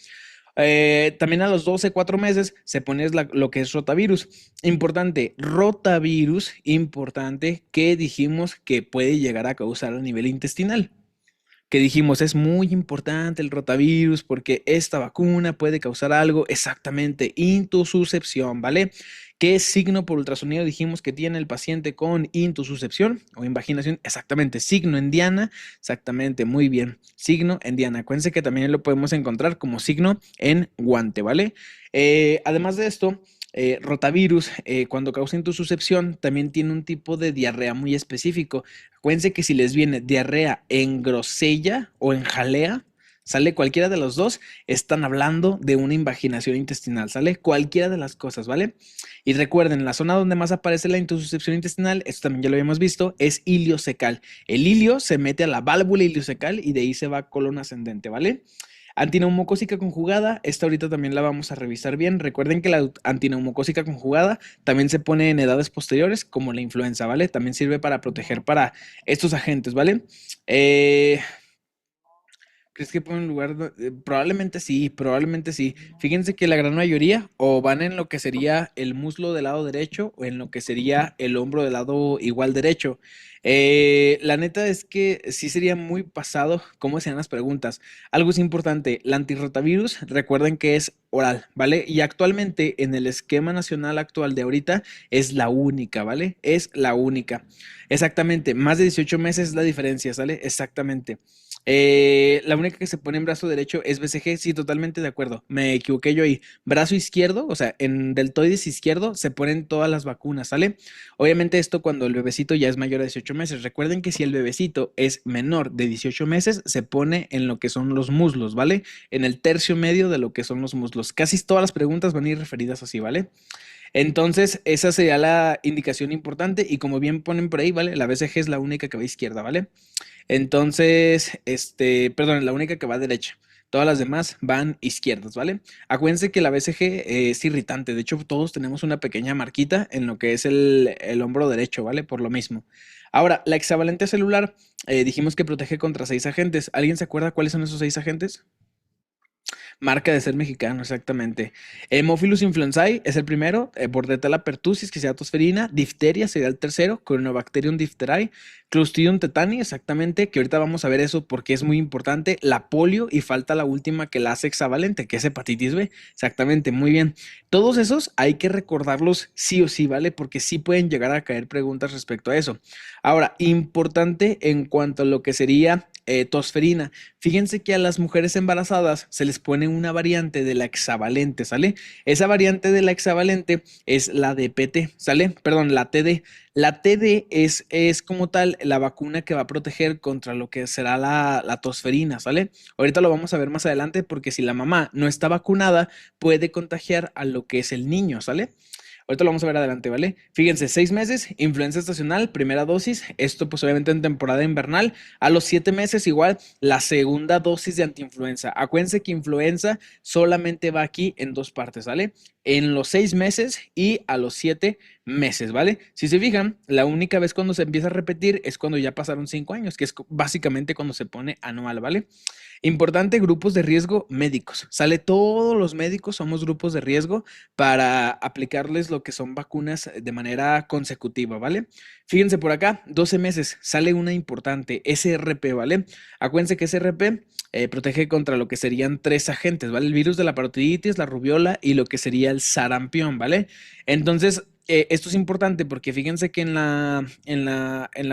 También a los 12, 4 meses se pone lo que es rotavirus. Importante, rotavirus, importante, que dijimos que puede llegar a causar a nivel intestinal. Que dijimos, es muy importante el rotavirus porque esta vacuna puede causar algo exactamente, intususcepción, ¿vale? ¿Qué signo por ultrasonido dijimos que tiene el paciente con intususcepción o invaginación? Exactamente, signo en diana, exactamente, muy bien, signo en diana. Acuérdense que también lo podemos encontrar como signo en guante, ¿vale? Además de esto, rotavirus, cuando causa intususcepción, también tiene un tipo de diarrea muy específico. Acuérdense que si les viene diarrea en grosella o en jalea, sale cualquiera de los dos, están hablando de una invaginación intestinal, sale cualquiera de las cosas, ¿vale? Y recuerden, la zona donde más aparece la intususcepción intestinal, esto también ya lo habíamos visto, es iliocecal. El ilio se mete a la válvula iliocecal y de ahí se va a colon ascendente, ¿vale? Antineumocócica conjugada, esta ahorita también la vamos a revisar bien. Recuerden que la antineumocócica conjugada también se pone en edades posteriores, como la influenza, ¿vale? También sirve para proteger para estos agentes, ¿vale? ¿Crees que pueden lugar? Probablemente sí, probablemente sí. Fíjense que la gran mayoría o van en lo que sería el muslo del lado derecho o en lo que sería el hombro del lado igual derecho. La neta es que sí sería muy pasado cómo sean las preguntas. Algo es importante, la antirrotavirus, recuerden que es oral, ¿vale? Y actualmente en el esquema nacional actual de ahorita es la única, ¿vale? Es la única. Exactamente, más de 18 meses es la diferencia, ¿sale? Exactamente. La única que se pone en brazo derecho es BCG, sí, totalmente de acuerdo. Me equivoqué yo ahí. Brazo izquierdo, o sea, en deltoides izquierdo se ponen todas las vacunas, ¿sale? Obviamente esto cuando el bebecito ya es mayor de 18 meses. Recuerden que si el bebecito es menor de 18 meses, se pone en lo que son los muslos, ¿vale? En el tercio medio de lo que son los muslos. Casi todas las preguntas van a ir referidas así, ¿vale? Entonces, esa sería la indicación importante y como bien ponen por ahí, ¿vale? La BCG es la única que va a izquierda, ¿vale? Entonces, perdón, la única que va a derecha. Todas las demás van izquierdas, ¿vale? Acuérdense que la BCG es irritante. De hecho, todos tenemos una pequeña marquita en lo que es el hombro derecho, ¿vale? Por lo mismo. Ahora, la hexavalente celular, dijimos que protege contra 6 agentes. ¿Alguien se acuerda cuáles son esos 6 agentes? Marca de ser mexicano, exactamente. Hemophilus influenzae es el primero, Bordetella pertussis, que sería tosferina, difteria sería el tercero, Corynebacterium diphtheriae, Clostridium tetani, exactamente, que ahorita vamos a ver eso porque es muy importante, la polio y falta la última que la hace hexavalente, que es hepatitis B, exactamente, muy bien. Todos esos hay que recordarlos sí o sí, ¿vale? Porque sí pueden llegar a caer preguntas respecto a eso. Ahora, importante en cuanto a lo que sería tosferina. Fíjense que a las mujeres embarazadas se les pone una variante de la hexavalente, ¿sale? Esa variante de la hexavalente es la DPT, ¿sale? Perdón, la TD. La TD es como tal la vacuna que va a proteger contra lo que será la tosferina, ¿sale? Ahorita lo vamos a ver más adelante porque si la mamá no está vacunada, puede contagiar a lo que es el niño, ¿sale? Ahorita lo vamos a ver adelante, ¿vale? Fíjense, 6 meses, influenza estacional, primera dosis. Esto pues obviamente en temporada invernal. A los 7 meses igual, la segunda dosis de antiinfluenza. Acuérdense que influenza solamente va aquí en dos partes, ¿vale? En los 6 meses y a los 7 meses, ¿vale? Si se fijan, la única vez cuando se empieza a repetir es cuando ya pasaron 5 años, que es básicamente cuando se pone anual, ¿vale? Importante, grupos de riesgo médicos. Sale todos los médicos, somos grupos de riesgo para aplicarles lo que son vacunas de manera consecutiva, ¿vale? Fíjense por acá, 12 meses, sale una importante, SRP, ¿vale? Acuérdense que SRP protege contra lo que serían 3 agentes, ¿vale? El virus de la parotiditis, la rubiola y lo que sería el sarampión, ¿vale? Entonces, esto es importante porque fíjense que en la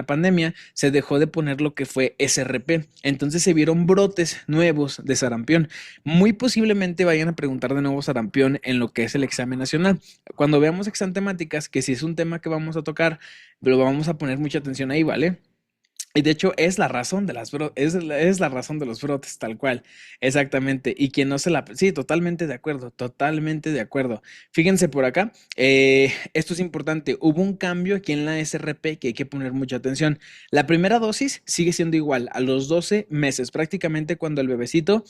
pandemia se dejó de poner lo que fue SRP. Entonces se vieron brotes nuevos de sarampión. Muy posiblemente vayan a preguntar de nuevo sarampión en lo que es el examen nacional. Cuando veamos exantemáticas, que si es un tema que vamos a tocar, pero vamos a poner mucha atención ahí, ¿vale? Y de hecho es la razón de es la razón de los brotes, tal cual, exactamente. Y quien no se la... Sí, totalmente de acuerdo, totalmente de acuerdo. Fíjense por acá, esto es importante, hubo un cambio aquí en la SRP que hay que poner mucha atención. La primera dosis sigue siendo igual, a los 12 meses, prácticamente cuando el bebecito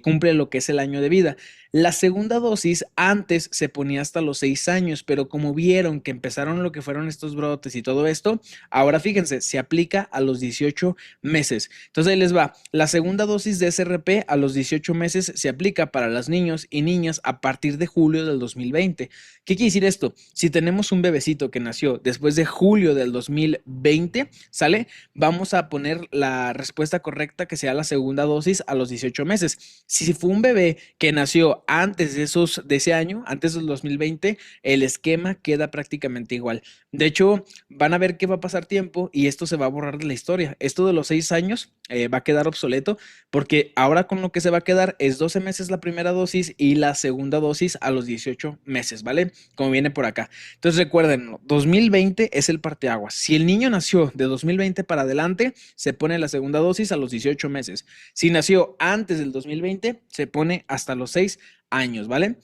cumple lo que es el año de vida. La segunda dosis antes se ponía hasta los 6 años, pero como vieron que empezaron lo que fueron estos brotes y todo esto, ahora fíjense, se aplica a los 18 meses. Entonces ahí les va. La segunda dosis de SRP a los 18 meses se aplica para los niños y niñas a partir de julio del 2020. ¿Qué quiere decir esto? Si tenemos un bebecito que nació después de julio del 2020, ¿sale? Vamos a poner la respuesta correcta que sea la segunda dosis a los 18 meses. Si fue un bebé que nació antes de ese año, antes del 2020, el esquema queda prácticamente igual. De hecho, van a ver que va a pasar tiempo y esto se va a borrar de la historia. Esto de los 6 años va a quedar obsoleto porque ahora con lo que se va a quedar es 12 meses la primera dosis y la segunda dosis a los 18 meses, ¿vale? Como viene por acá. Entonces recuerden, 2020 es el parteaguas. Si el niño nació de 2020 para adelante, se pone la segunda dosis a los 18 meses. Si nació antes del 2020, se pone hasta los 6 años, ¿vale?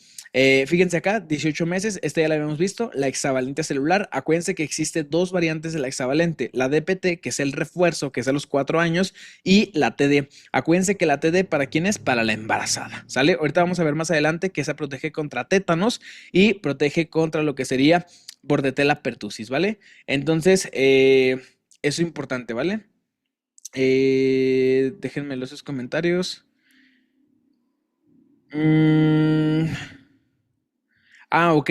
Fíjense acá, 18 meses, esta ya la habíamos visto, la hexavalente celular. Acuérdense que existe dos variantes de la hexavalente, la DPT, que es el refuerzo, que es a los 4 años, y la TD. Acuérdense que la TD, ¿para quién es? Para la embarazada, ¿sale? Ahorita vamos a ver más adelante que esa protege contra tétanos y protege contra lo que sería Bordetella pertussis, ¿vale? Entonces, eso es importante, ¿vale? Déjenme los comentarios. Mm, Ah, ok,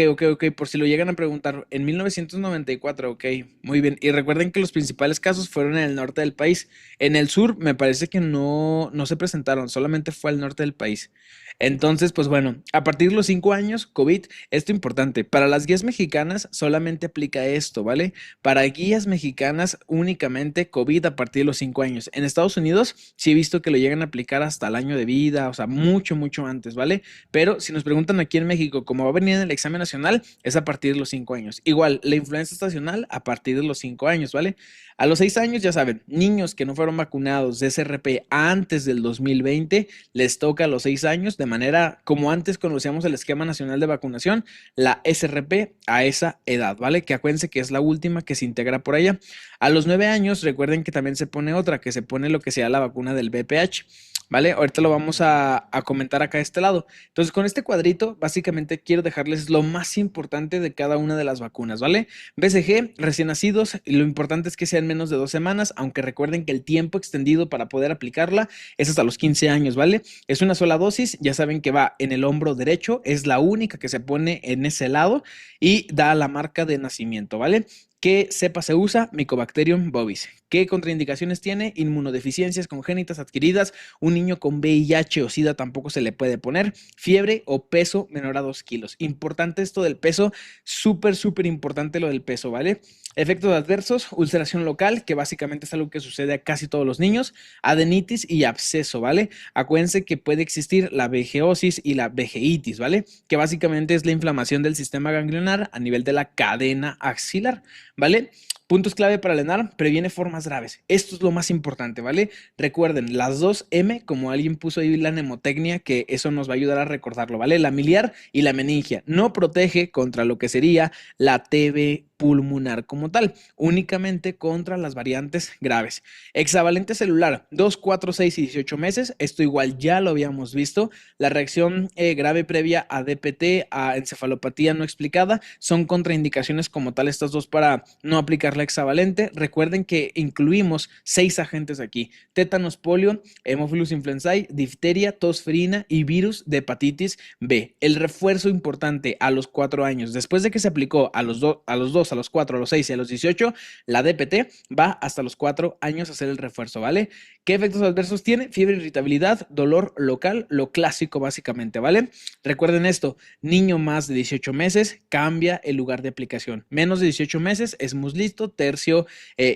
por si lo llegan a preguntar, en 1994, ok, muy bien. Y recuerden que los principales casos fueron en el norte del país. En el sur me parece que no se presentaron, solamente fue al norte del país. Entonces, pues bueno, a partir de los 5 años, COVID, esto importante, para las guías mexicanas solamente aplica esto, ¿vale? Para guías mexicanas únicamente COVID a partir de los 5 años. En Estados Unidos sí he visto que lo llegan a aplicar hasta el año de vida, o sea, mucho antes, ¿vale? Pero si nos preguntan aquí en México, cómo va a venir en el examen nacional, es a partir de los 5 años. Igual, la influenza estacional a partir de los 5 años, ¿vale? A los 6 años, ya saben, niños que no fueron vacunados de SRP antes del 2020, les toca a los 6 años, de manera como antes conocíamos el esquema nacional de vacunación, la SRP a esa edad, ¿vale? Que acuérdense que es la última que se integra por allá. A los 9 años, recuerden que también se pone otra, que se pone lo que sea la vacuna del VPH. ¿Vale? Ahorita lo vamos a comentar acá a este lado. Entonces, con este cuadrito, básicamente quiero dejarles lo más importante de cada una de las vacunas, ¿vale? BCG, recién nacidos, lo importante es que sean menos de 2 semanas, aunque recuerden que el tiempo extendido para poder aplicarla es hasta los 15 años, ¿vale? Es una sola dosis, ya saben que va en el hombro derecho, es la única que se pone en ese lado y da la marca de nacimiento, ¿vale? ¿Qué cepa se usa? Mycobacterium bovis. ¿Qué contraindicaciones tiene? Inmunodeficiencias congénitas adquiridas. Un niño con VIH o SIDA tampoco se le puede poner. Fiebre o peso menor a 2 kilos. Importante esto del peso, súper importante lo del peso, ¿vale? Efectos adversos, ulceración local, que básicamente es algo que sucede a casi todos los niños, adenitis y absceso, ¿vale? Acuérdense que puede existir la vegeosis y la vegeitis, ¿vale? Que básicamente es la inflamación del sistema ganglionar a nivel de la cadena axilar, ¿vale? Puntos clave para el ENAR, previene formas graves. Esto es lo más importante, ¿vale? Recuerden, las dos M, como alguien puso ahí la mnemotecnia, que eso nos va a ayudar a recordarlo, ¿vale? La miliar y la meningia. No protege contra lo que sería la TB pulmonar como tal, únicamente contra las variantes graves. Hexavalente celular, 2, 4, 6 y 18 meses. Esto igual ya lo habíamos visto. La reacción grave previa a DPT, a encefalopatía no explicada, son contraindicaciones como tal estas dos para no aplicar la hexavalente. Recuerden que incluimos 6 agentes aquí: tétanos, polio, Haemophilus influenzae, difteria, tosferina y virus de hepatitis B. El refuerzo importante a los 4 años, después de que se aplicó a los 2, a los 4, a los 6 y a los 18, la DPT va hasta los 4 años a hacer el refuerzo, ¿vale? ¿Qué efectos adversos tiene? Fiebre, irritabilidad, dolor local, lo clásico básicamente, ¿vale? Recuerden esto, niño más de 18 meses cambia el lugar de aplicación. Menos de 18 meses es muslisto, tercio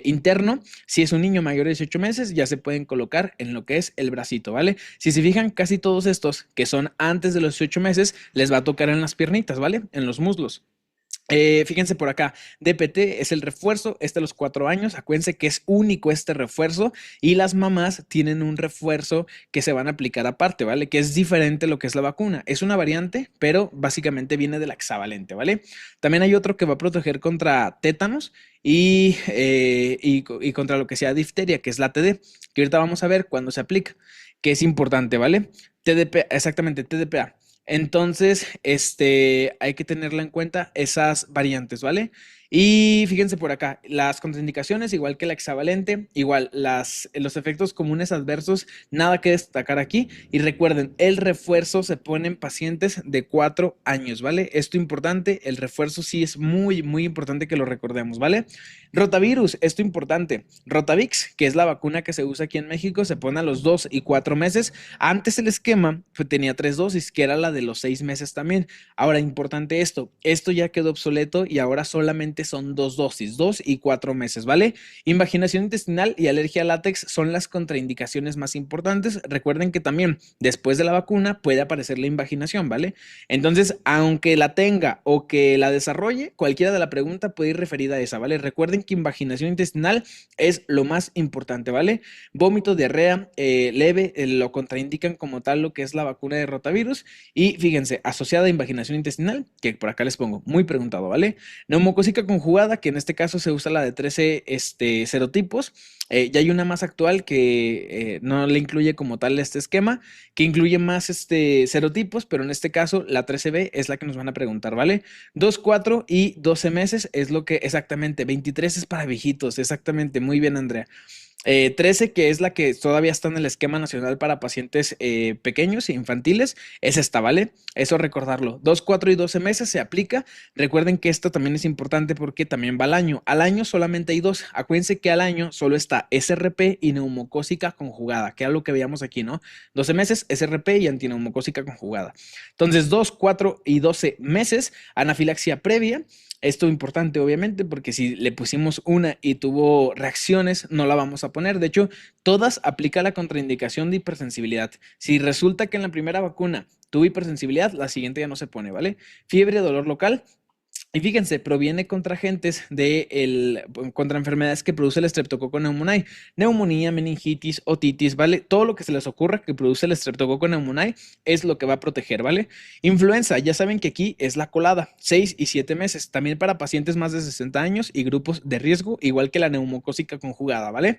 interno. Si es un niño mayor de 18 meses, ya se pueden colocar en lo que es el bracito, ¿vale? Si se fijan, casi todos estos que son antes de los 18 meses, les va a tocar en las piernitas, ¿vale? En los muslos. Fíjense por acá, DPT es el refuerzo, a los 4 años, acuérdense que es único este refuerzo y las mamás tienen un refuerzo que se van a aplicar aparte, ¿vale? Que es diferente a lo que es la vacuna, es una variante, pero básicamente viene de la hexavalente, ¿vale? También hay otro que va a proteger contra tétanos y contra lo que sea difteria, que es la TD, que ahorita vamos a ver cuándo se aplica, que es importante, ¿vale? TDP, exactamente, TDPA. Entonces, hay que tenerla en cuenta esas variantes, ¿vale? Y fíjense por acá, las contraindicaciones, igual que la hexavalente, igual los efectos comunes adversos, nada que destacar aquí. Y recuerden, el refuerzo se pone en pacientes de 4 años, ¿vale? Esto importante, el refuerzo sí es muy importante que lo recordemos, ¿vale? Rotavirus, esto importante. Rotavix, que es la vacuna que se usa aquí en México, se pone a los 2 y 4 meses. Antes el esquema tenía 3 dosis, que era la de los 6 meses también. Ahora, importante esto ya quedó obsoleto y ahora solamente son 2 dosis, 2 y 4 meses, ¿vale? Invaginación intestinal y alergia a látex son las contraindicaciones más importantes. Recuerden que también después de la vacuna puede aparecer la invaginación, ¿vale? Entonces, aunque la tenga o que la desarrolle, cualquiera de la pregunta puede ir referida a esa, ¿vale? Recuerden que invaginación intestinal es lo más importante, ¿vale? Vómito, diarrea leve, lo contraindican como tal lo que es la vacuna de rotavirus. Y fíjense, asociada a invaginación intestinal, que por acá les pongo, muy preguntado, ¿vale? Neumocócica conjugada, que en este caso se usa la de 13 serotipos. Ya hay una más actual que no le incluye como tal este esquema, que incluye más serotipos, pero en este caso la 13B es la que nos van a preguntar, ¿vale? 2, 4 y 12 meses es lo que exactamente, 23 es para viejitos, exactamente, muy bien, Andrea. 13, que es la que todavía está en el esquema nacional para pacientes pequeños e infantiles, es esta, ¿vale? Eso recordarlo. 2, 4 y 12 meses se aplica. Recuerden que esto también es importante porque también va al año. Al año solamente hay dos. Acuérdense que al año solo está SRP y neumocócica conjugada, que era lo que veíamos aquí, ¿no? 12 meses, SRP y antineumocócica conjugada. Entonces, 2, 4 y 12 meses, anafilaxia previa. Esto es importante, obviamente, porque si le pusimos una y tuvo reacciones, no la vamos a poner. De hecho, todas aplica la contraindicación de hipersensibilidad. Si resulta que en la primera vacuna tuvo hipersensibilidad, la siguiente ya no se pone, ¿vale? Fiebre, dolor local. Y fíjense, proviene contra agentes contra enfermedades que produce el Streptococcus pneumoniae, neumonía, meningitis, otitis, ¿vale? Todo lo que se les ocurra que produce el Streptococcus pneumoniae es lo que va a proteger, ¿vale? Influenza, ya saben que aquí es la colada, 6 y 7 meses, también para pacientes más de 60 años y grupos de riesgo, igual que la neumocócica conjugada, ¿vale?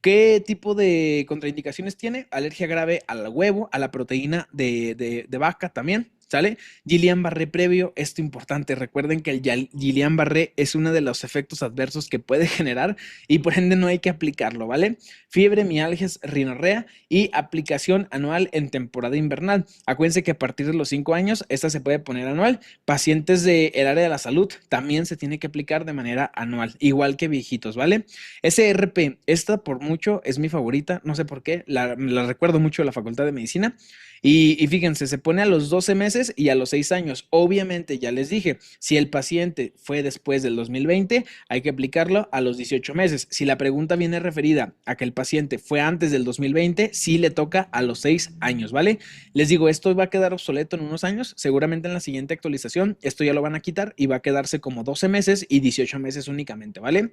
¿Qué tipo de contraindicaciones tiene? Alergia grave al huevo, a la proteína de vaca también, ¿sale? Guillain-Barré previo, esto importante. Recuerden que el Guillain-Barré es uno de los efectos adversos que puede generar y por ende no hay que aplicarlo, ¿vale? Fiebre, mialgias, rinorrea y aplicación anual en temporada invernal. Acuérdense que a partir de los 5 años esta se puede poner anual. Pacientes del área de la salud también se tiene que aplicar de manera anual, igual que viejitos, ¿vale? SRP, esta por mucho es mi favorita, no sé por qué, la recuerdo mucho de la Facultad de Medicina. Y fíjense, se pone a los 12 meses y a los 6 años. Obviamente, ya les dije, si el paciente fue después del 2020, hay que aplicarlo a los 18 meses. Si la pregunta viene referida a que el paciente fue antes del 2020, sí le toca a los 6 años, ¿vale? Les digo, esto va a quedar obsoleto en unos años. Seguramente en la siguiente actualización, esto ya lo van a quitar y va a quedarse como 12 meses y 18 meses únicamente, ¿vale?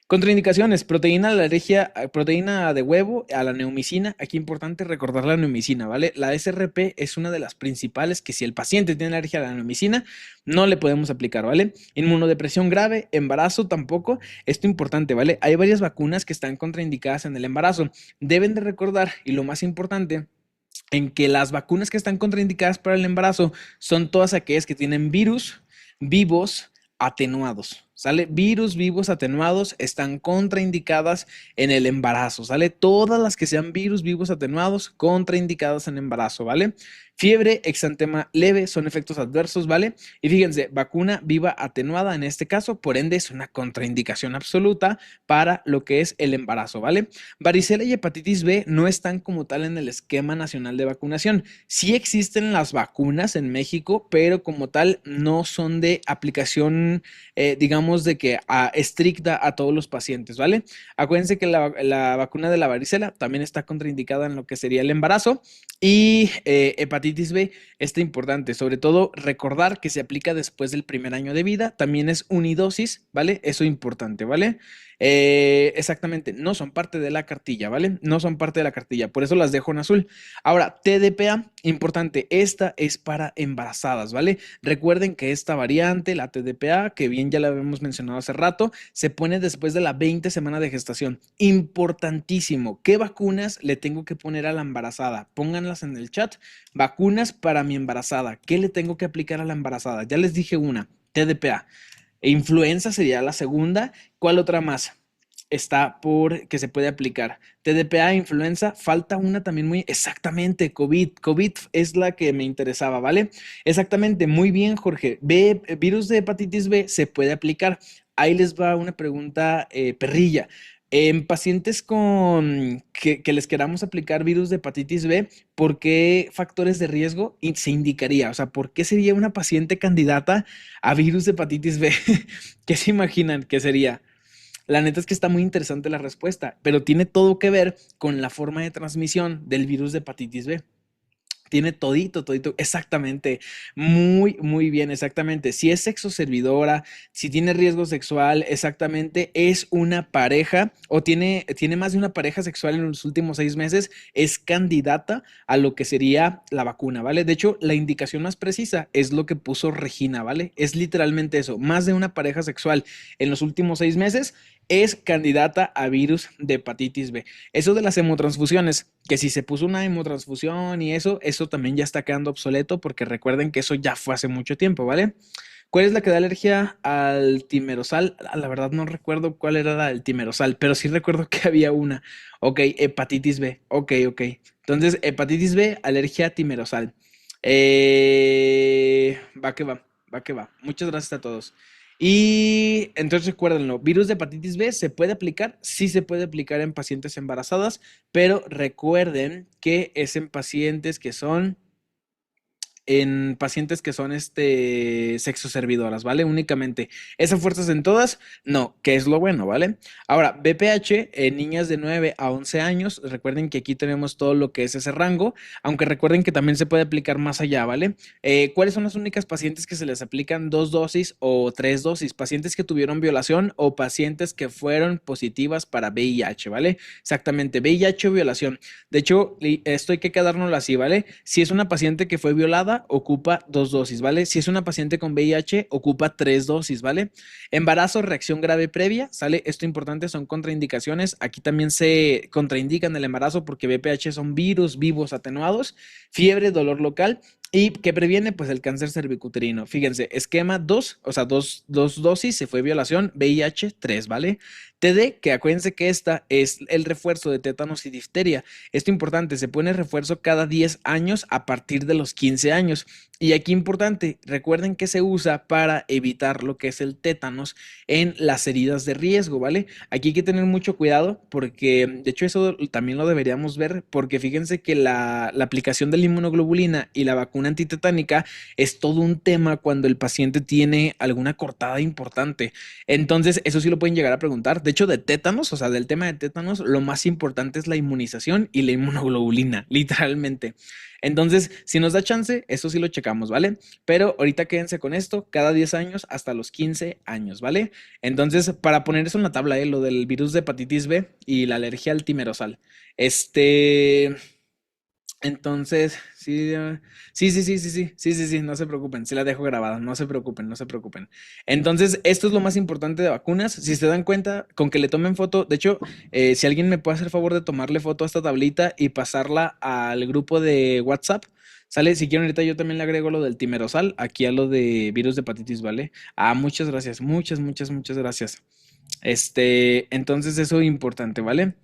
Contraindicaciones, proteína, alergia, proteína de huevo a la neumicina. Aquí importante recordar la neumicina, ¿vale? La SRP es una de las principales que si el paciente tiene alergia a la neumicina, no le podemos aplicar, ¿vale? Inmunodepresión grave, embarazo tampoco. Esto importante, ¿vale? Hay varias vacunas que están contraindicadas en el embarazo. Deben de recordar, y lo más importante, en que las vacunas que están contraindicadas para el embarazo son todas aquellas que tienen virus vivos atenuados. ¿Sale? Virus vivos atenuados están contraindicadas en el embarazo, ¿sale? Todas las que sean virus vivos atenuados contraindicadas en embarazo, ¿vale? Fiebre, exantema leve son efectos adversos, ¿vale? Y fíjense, vacuna viva atenuada en este caso, por ende es una contraindicación absoluta para lo que es el embarazo, ¿vale? Varicela y hepatitis B no están como tal en el esquema nacional de vacunación. Sí existen las vacunas en México, pero como tal no son de aplicación, digamos, de que estricta a todos los pacientes, ¿vale? Acuérdense que la vacuna de la varicela también está contraindicada en lo que sería el embarazo y hepatitis B, está importante, sobre todo recordar que se aplica después del primer año de vida, también es unidosis, ¿vale? Eso es importante, ¿vale? Exactamente, no son parte de la cartilla, ¿vale? No son parte de la cartilla, por eso las dejo en azul. Ahora, TDPA, importante, esta es para embarazadas, ¿vale? Recuerden que esta variante, la TDPA, que bien ya la habíamos mencionado hace rato, se pone después de la 20 semana de gestación. Importantísimo, ¿qué vacunas le tengo que poner a la embarazada? Pónganlas en el chat. Vacunas para mi embarazada. ¿Qué le tengo que aplicar a la embarazada? Ya les dije una, TDPA. Influenza sería la segunda. ¿Cuál otra más? Está por que se puede aplicar. TDPA, influenza, falta una también muy exactamente, COVID. COVID es la que me interesaba, ¿vale? Exactamente, muy bien, Jorge. B, virus de hepatitis B se puede aplicar. Ahí les va una pregunta perrilla. En pacientes que les queramos aplicar virus de hepatitis B, ¿por qué factores de riesgo se indicaría? O sea, ¿por qué sería una paciente candidata a virus de hepatitis B? ¿Qué se imaginan que sería? La neta es que está muy interesante la respuesta, pero tiene todo que ver con la forma de transmisión del virus de hepatitis B. Tiene todito, todito, exactamente, muy, muy bien, exactamente. Si es sexo servidora, si tiene riesgo sexual, exactamente, es una pareja o tiene más de una pareja sexual en los últimos 6 meses, es candidata a lo que sería la vacuna, ¿vale? De hecho, la indicación más precisa es lo que puso Regina, ¿vale? Es literalmente eso, más de una pareja sexual en los últimos 6 meses es candidata a virus de hepatitis B. Eso de las hemotransfusiones, que si se puso una hemotransfusión y eso también ya está quedando obsoleto porque recuerden que eso ya fue hace mucho tiempo, ¿vale? ¿Cuál es la que da alergia al timerosal? La verdad no recuerdo cuál era la del timerosal, pero sí recuerdo que había una. Ok, hepatitis B. Ok, ok. Entonces, hepatitis B, alergia a timerosal. Va que va, va que va. Muchas gracias a todos. Y entonces recuérdenlo, virus de hepatitis B se puede aplicar, sí se puede aplicar en pacientes embarazadas, pero recuerden que es en pacientes que son sexo servidoras, ¿vale? Únicamente. ¿Esa fuerzas en todas? No, que es lo bueno, ¿vale? Ahora, BPH en niñas de 9 a 11 años, recuerden que aquí tenemos todo lo que es ese rango, aunque recuerden que también se puede aplicar más allá, ¿vale? ¿Cuáles son las únicas pacientes que se les aplican 2 dosis o 3 dosis? Pacientes que tuvieron violación o pacientes que fueron positivas para VIH, ¿vale? Exactamente, VIH o violación. De hecho, esto hay que quedárnoslo así, ¿vale? Si es una paciente que fue violada, ocupa 2 dosis, ¿vale? Si es una paciente con VIH, ocupa 3 dosis, ¿vale? Embarazo, reacción grave previa, ¿sale? Esto importante, son contraindicaciones. Aquí también se contraindican el embarazo porque VPH son virus vivos atenuados, fiebre, dolor local. ¿Y qué previene? Pues el cáncer cervicuterino. Fíjense, esquema 2, o sea, dos dosis, se fue violación, VIH 3, ¿vale? TD, que acuérdense que esta es el refuerzo de tétanos y difteria. Esto importante, se pone refuerzo cada 10 años a partir de los 15 años. Y aquí importante, recuerden que se usa para evitar lo que es el tétanos en las heridas de riesgo, ¿vale? Aquí hay que tener mucho cuidado porque, de hecho, eso también lo deberíamos ver porque fíjense que la aplicación de la inmunoglobulina y la vacuna antitetánica es todo un tema cuando el paciente tiene alguna cortada importante. Entonces, eso sí lo pueden llegar a preguntar. De hecho, de tétanos, o sea, del tema de tétanos, lo más importante es la inmunización y la inmunoglobulina, literalmente. Entonces, si nos da chance, eso sí lo checamos, ¿vale? Pero ahorita quédense con esto, cada 10 años hasta los 15 años, ¿vale? Entonces, para poner eso en la tabla, lo del virus de hepatitis B y la alergia al timerosal. Este... Entonces, sí, sí, no se preocupen, sí la dejo grabada, no se preocupen, no se preocupen. Entonces, esto es lo más importante de vacunas. Si se dan cuenta, con que le tomen foto, de hecho, si alguien me puede hacer favor de tomarle foto a esta tablita y pasarla al grupo de WhatsApp, sale, si quieren ahorita yo también le agrego lo del timerosal, aquí a lo de virus de hepatitis, ¿vale? Ah, muchas gracias, muchas gracias. Entonces eso es importante, ¿vale?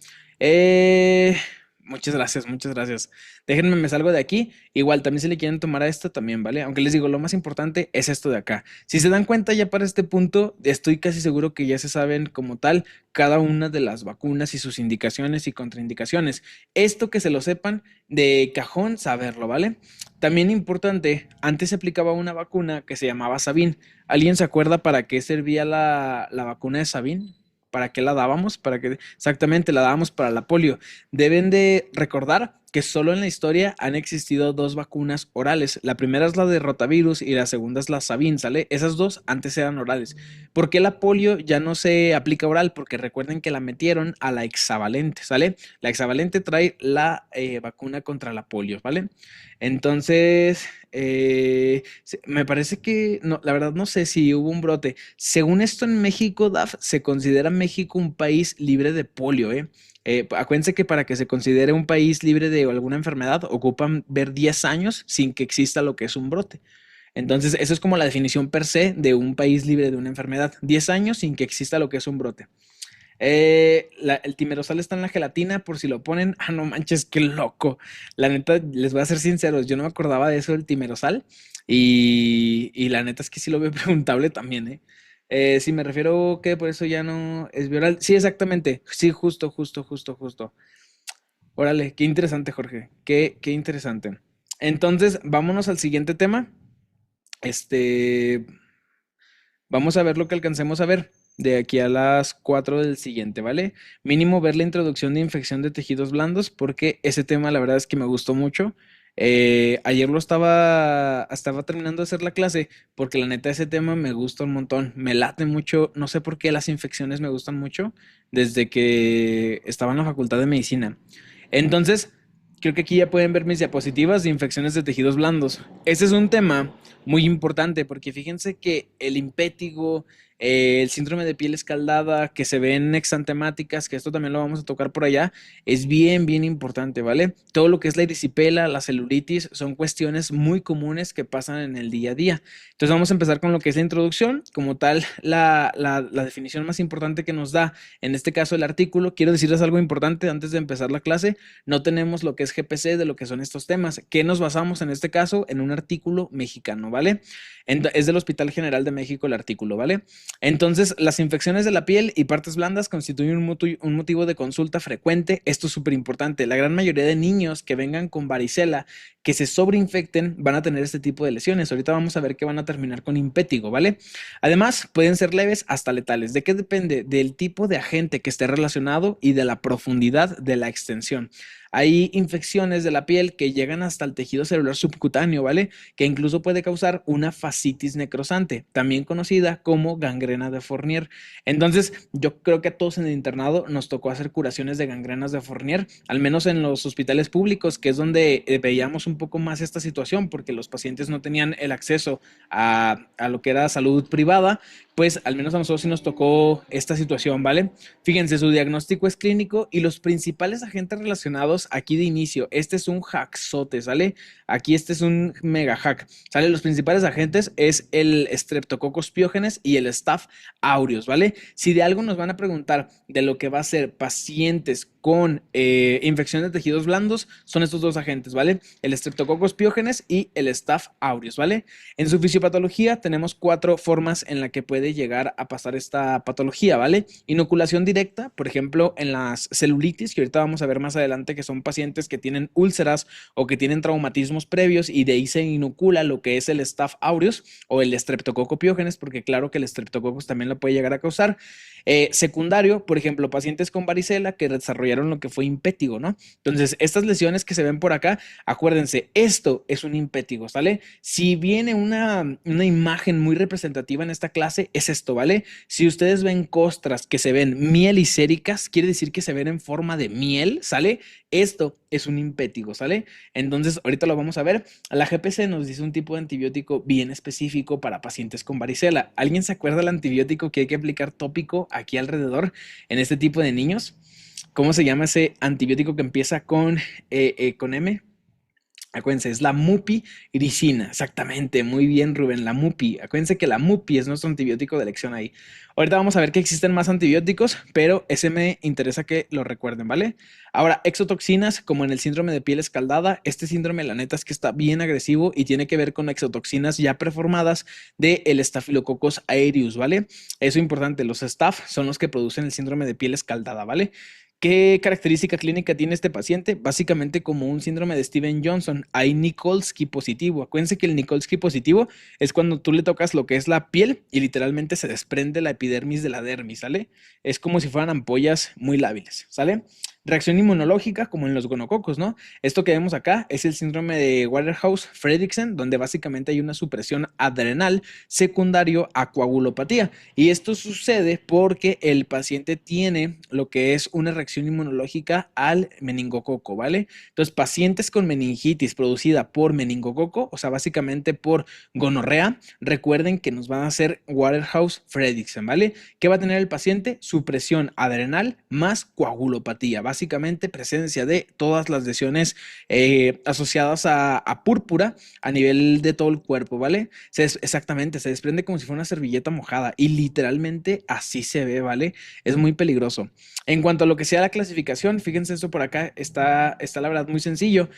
Eh, muchas gracias, muchas gracias. Déjenme, me salgo de aquí. Igual, también si le quieren tomar a esto también, ¿vale? Aunque les digo, lo más importante es esto de acá. Si se dan cuenta ya para este punto, estoy casi seguro que ya se saben como tal cada una de las vacunas y sus indicaciones y contraindicaciones. Esto que se lo sepan de cajón saberlo, ¿vale? También importante, antes se aplicaba una vacuna que se llamaba Sabin. ¿Alguien se acuerda para qué servía la vacuna de Sabin? ¿Para qué la dábamos? ¿Para qué? Exactamente, la dábamos para la polio. Deben de recordar que solo en la historia han existido 2 vacunas orales. La primera es la de rotavirus y la segunda es la Sabin, ¿sale? Esas dos antes eran orales. ¿Por qué la polio ya no se aplica oral? Porque recuerden que la metieron a la hexavalente, ¿sale? La hexavalente trae la vacuna contra la polio, ¿vale? Entonces, me parece que, no, la verdad no sé si hubo un brote. Según esto en México, DAF, se considera México un país libre de polio, ¿eh? Acuérdense que para que se considere un país libre de alguna enfermedad, ocupan ver 10 años sin que exista lo que es un brote. Entonces, eso es como la definición per se de un país libre de una enfermedad. 10 años sin que exista lo que es un brote. El timerosal está en la gelatina, por si lo ponen. Ah, no manches, qué loco. La neta, les voy a ser sinceros, yo no me acordaba de eso del timerosal. Y la neta es que sí lo veo preguntable también, ¿eh? Si me refiero que por eso ya no es viral. Sí, exactamente. Sí, justo. Órale, qué interesante, Jorge. Qué interesante. Entonces, vámonos al siguiente tema. Este, Vamos a ver lo que alcancemos a ver de aquí a las 4 del siguiente, ¿vale? Mínimo ver la introducción de infección de tejidos blandos, porque ese tema la verdad es que me gustó mucho. Ayer estaba terminando de hacer la clase, porque la neta ese tema me gusta un montón, me late mucho, no sé por qué las infecciones me gustan mucho desde que estaba en la facultad de medicina. Entonces, creo que aquí ya pueden ver mis diapositivas de infecciones de tejidos blandos. Ese es un tema muy importante porque fíjense que el impétigo, el síndrome de piel escaldada, que se ven exantemáticas, que esto también lo vamos a tocar por allá, es bien, bien importante, ¿vale? Todo lo que es la erisipela, la celulitis, son cuestiones muy comunes que pasan en el día a día. Entonces vamos a empezar con lo que es la introducción. Como tal, la definición más importante que nos da, en este caso el artículo, quiero decirles algo importante antes de empezar la clase, no tenemos lo que es GPC de lo que son estos temas. ¿Qué nos basamos en este caso? En un artículo mexicano, ¿vale? Es del Hospital General de México el artículo, ¿vale? Entonces, las infecciones de la piel y partes blandas constituyen un motivo de consulta frecuente. Esto es súper importante. La gran mayoría de niños que vengan con varicela, que se sobreinfecten, van a tener este tipo de lesiones. Ahorita vamos a ver que van a terminar con impétigo, ¿vale? Además, pueden ser leves hasta letales. ¿De qué depende? Del tipo de agente que esté relacionado y de la profundidad de la extensión. Hay infecciones de la piel que llegan hasta el tejido celular subcutáneo, ¿vale? Que incluso puede causar una fascitis necrosante, también conocida como gangrena de Fournier. Entonces, yo creo que a todos en el internado nos tocó hacer curaciones de gangrenas de Fournier, al menos en los hospitales públicos, que es donde veíamos un poco más esta situación, porque los pacientes no tenían el acceso a lo que era salud privada, pues al menos a nosotros sí nos tocó esta situación, ¿vale? Fíjense, su diagnóstico es clínico y los principales agentes relacionados aquí de inicio, este es un hackzote, ¿sale? Aquí este es un mega hack, ¿sale? Los principales agentes es el Streptococcus pyogenes y el Staph aureus, ¿vale? Si de algo nos van a preguntar de lo que va a ser pacientes con infección de tejidos blandos, son estos dos agentes, ¿vale? El Streptococcus pyogenes y el Staph aureus, ¿vale? En su fisiopatología tenemos 4 formas en la que puede llegar a pasar esta patología, ¿vale? Inoculación directa, por ejemplo, en las celulitis, que ahorita vamos a ver más adelante, que son pacientes que tienen úlceras o que tienen traumatismos previos y de ahí se inocula lo que es el Staph aureus o el Streptococcus pyogenes, porque claro que el Streptococcus también lo puede llegar a causar. Secundario, por ejemplo, pacientes con varicela que desarrollaron lo que fue impétigo, ¿no? Entonces, estas lesiones que se ven por acá, acuérdense, esto es un impétigo, ¿sale? Si viene una imagen muy representativa en esta clase, es esto, ¿vale? Si ustedes ven costras que se ven mielicéricas, quiere decir que se ven en forma de miel, ¿sale? Esto es un impétigo, ¿sale? Entonces, ahorita lo vamos a ver. La GPC nos dice un tipo de antibiótico bien específico para pacientes con varicela. ¿Alguien se acuerda del antibiótico que hay que aplicar tópico aquí alrededor en este tipo de niños? ¿Cómo se llama ese antibiótico que empieza con M? Acuérdense, es la mupiricina, exactamente, muy bien Rubén, la mupi. Acuérdense que la mupi es nuestro antibiótico de elección ahí. Ahorita vamos a ver que existen más antibióticos, pero ese me interesa que lo recuerden, ¿vale? Ahora, exotoxinas, como en el síndrome de piel escaldada, este síndrome la neta es que está bien agresivo y tiene que ver con exotoxinas ya preformadas del Staphylococcus aureus, ¿vale? Eso es importante, los staph son los que producen el síndrome de piel escaldada, ¿vale? ¿Qué característica clínica tiene este paciente? Básicamente como un síndrome de Steven Johnson. Hay Nikolsky positivo. Acuérdense que el Nikolsky positivo es cuando tú le tocas lo que es la piel y literalmente se desprende la epidermis de la dermis, ¿sale? Es como si fueran ampollas muy lábiles, ¿sale? Reacción inmunológica, como en los gonococos, ¿no? Esto que vemos acá es el síndrome de Waterhouse-Friderichsen, donde básicamente hay una supresión adrenal secundario a coagulopatía. Y esto sucede porque el paciente tiene lo que es una reacción inmunológica al meningococo, ¿vale? Entonces, pacientes con meningitis producida por meningococo, o sea, básicamente por gonorrea, recuerden que nos van a hacer Waterhouse-Friderichsen, ¿vale? ¿Qué va a tener el paciente? Supresión adrenal más coagulopatía, básicamente presencia de todas las lesiones asociadas a púrpura a nivel de todo el cuerpo, ¿vale? Exactamente, se desprende como si fuera una servilleta mojada y literalmente así se ve, ¿vale? Es muy peligroso. En cuanto a lo que sea la clasificación, fíjense esto por acá, está la verdad muy sencillo.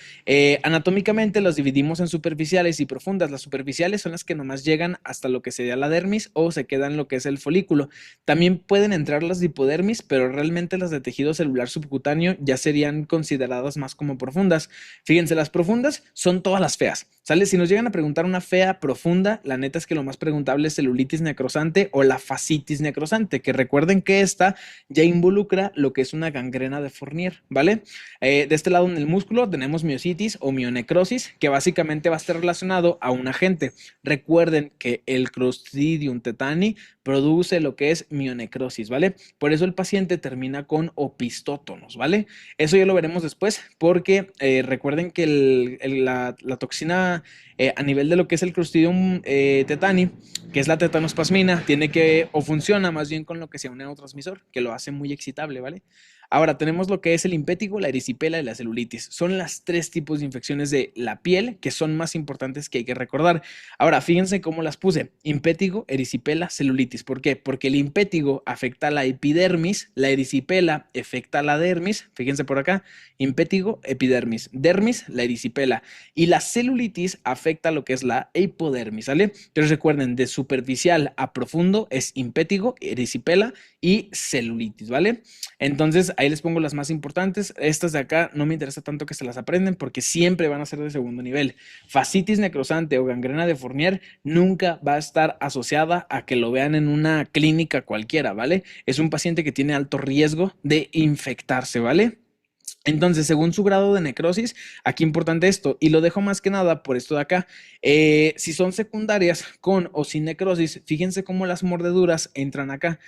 Anatómicamente los dividimos en superficiales y profundas. Las superficiales son las que nomás llegan hasta lo que sería la dermis o se quedan lo que es el folículo. También pueden entrar las de hipodermis, pero realmente las de tejido celular subcutáneo ya serían consideradas más como profundas. Fíjense, las profundas son todas las feas, ¿sale? Si nos llegan a preguntar una fea profunda, la neta es que lo más preguntable es celulitis necrosante o la fascitis necrosante, que recuerden que esta ya involucra lo que es una una gangrena de Fournier, ¿vale? De este lado en el músculo tenemos miositis o mionecrosis, que básicamente va a estar relacionado a un agente. Recuerden que el Clostridium tetani produce lo que es mionecrosis, ¿vale? Por eso el paciente termina con opistótonos, ¿vale? Eso ya lo veremos después, porque recuerden que la toxina a nivel de lo que es el Clostridium tetani, que es la tetanospasmina, tiene que, o funciona más bien con lo que sea un neurotransmisor, que lo hace muy excitable, ¿vale? Ahora tenemos lo que es el impétigo, la erisipela y la celulitis. Son las tres tipos de infecciones de la piel que son más importantes que hay que recordar. Ahora, fíjense cómo las puse. Impétigo, erisipela, celulitis. ¿Por qué? Porque el impétigo afecta a la epidermis, la erisipela afecta a la dermis. Fíjense por acá. Impétigo, epidermis. Dermis, la erisipela. Y la celulitis afecta a lo que es la hipodermis, ¿sale? Entonces recuerden, de superficial a profundo es impétigo, erisipela y celulitis, ¿vale? Entonces ahí les pongo las más importantes. Estas de acá no me interesa tanto que se las aprenden porque siempre van a ser de segundo nivel. Fascitis necrosante o gangrena de Fournier nunca va a estar asociada a que lo vean en una clínica cualquiera, ¿vale? Es un paciente que tiene alto riesgo de infectarse, ¿vale? Entonces, según su grado de necrosis, aquí importante esto, y lo dejo más que nada por esto de acá, si son secundarias con o sin necrosis, fíjense cómo las mordeduras entran acá.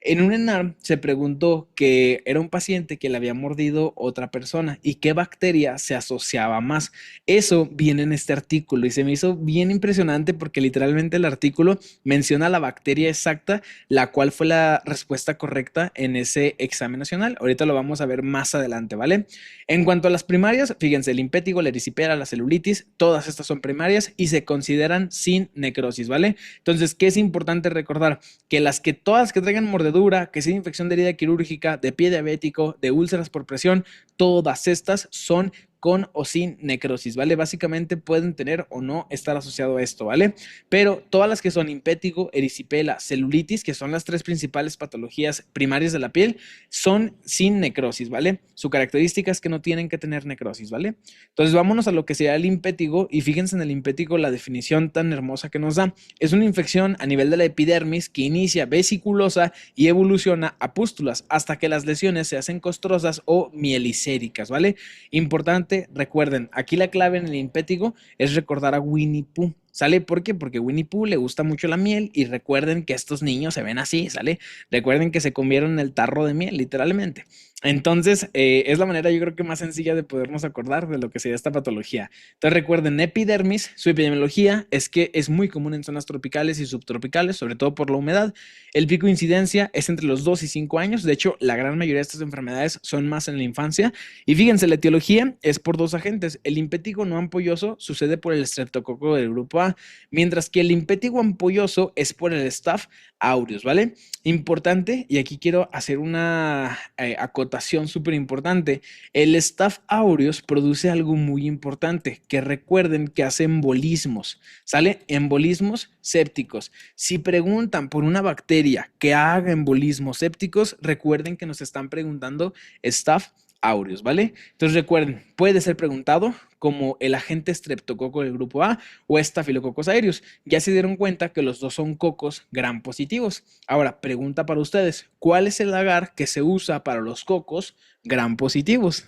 En un ENARM se preguntó que era un paciente que le había mordido otra persona y qué bacteria se asociaba más. Eso viene en este artículo y se me hizo bien impresionante porque literalmente el artículo menciona la bacteria exacta, la cual fue la respuesta correcta en ese examen nacional. Ahorita lo vamos a ver más adelante, ¿vale? En cuanto a las primarias, fíjense, el impétigo, la erisipela, la celulitis, todas estas son primarias y se consideran sin necrosis, ¿vale? Entonces, ¿qué es importante recordar? Que todas que traigan mordedura, que sea infección de herida quirúrgica, de pie diabético, de úlceras por presión, todas estas son con o sin necrosis, ¿vale? Básicamente pueden tener o no estar asociado a esto, ¿vale? Pero todas las que son impétigo, erisipela, celulitis, que son las tres principales patologías primarias de la piel, son sin necrosis, ¿vale? Su característica es que no tienen que tener necrosis, ¿vale? Entonces vámonos a lo que sería el impétigo y fíjense en el impétigo la definición tan hermosa que nos da. Es una infección a nivel de la epidermis que inicia vesiculosa y evoluciona a pústulas hasta que las lesiones se hacen costrosas o mielicéricas, ¿vale? Importante, recuerden, aquí la clave en el impétigo es recordar a Winnie Pooh. ¿Sale? ¿Por qué? Porque Winnie Pooh le gusta mucho la miel y recuerden que estos niños se ven así, ¿sale? Recuerden que se comieron en el tarro de miel, literalmente. Entonces, es la manera yo creo que más sencilla de podernos acordar de lo que sería esta patología. Entonces, recuerden, epidermis, su epidemiología es que es muy común en zonas tropicales y subtropicales, sobre todo por la humedad. El pico de incidencia es entre los 2 y 5 años. De hecho, la gran mayoría de estas enfermedades son más en la infancia. Y fíjense, la etiología es por dos agentes. El impétigo no ampolloso sucede por el estreptococo del grupo A, mientras que el impétigo ampolloso es por el Staph aureus, ¿vale? Importante, y aquí quiero hacer una acotación súper importante. El Staph aureus produce algo muy importante, que recuerden que hace embolismos, ¿sale? Embolismos sépticos. Si preguntan por una bacteria que haga embolismos sépticos, recuerden que nos están preguntando Staph aureus, ¿vale? Entonces recuerden, puede ser preguntado como el agente estreptococo del grupo A o Staphylococcus aureus. Ya se dieron cuenta que los dos son cocos gram positivos. Ahora, pregunta para ustedes, ¿cuál es el agar que se usa para los cocos gram positivos?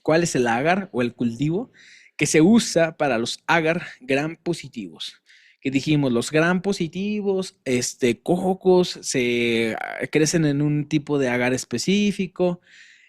¿Cuál es el agar o el cultivo que se usa para los agar gram positivos? Que dijimos, los gram positivos, cocos, se crecen en un tipo de agar específico.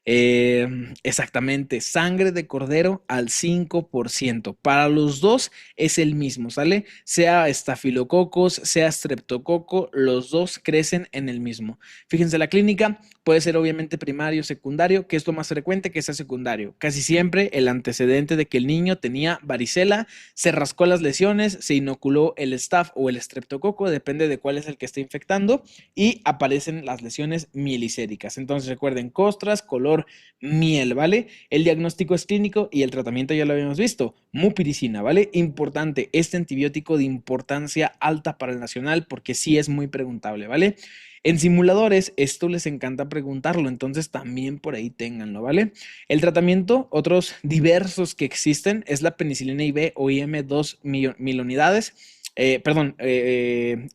Exactamente, sangre de cordero al 5%. Para los dos es el mismo, ¿sale? Sea estafilococos, sea streptococo, los dos crecen en el mismo. Fíjense, la clínica puede ser obviamente primario, secundario, que es lo más frecuente que sea secundario. Casi siempre el antecedente de que el niño tenía varicela, se rascó las lesiones, se inoculó el staph o el streptococo, depende de cuál es el que esté infectando, y aparecen las lesiones mielicéricas. Entonces recuerden, costras, color miel, ¿vale? El diagnóstico es clínico y el tratamiento ya lo habíamos visto, mupiricina, ¿vale? Importante, este antibiótico de importancia alta para el nacional porque sí es muy preguntable, ¿vale? En simuladores, esto les encanta preguntarlo, entonces también por ahí ténganlo, ¿vale? El tratamiento, otros diversos que existen, es la penicilina IV o IM2 mil unidades,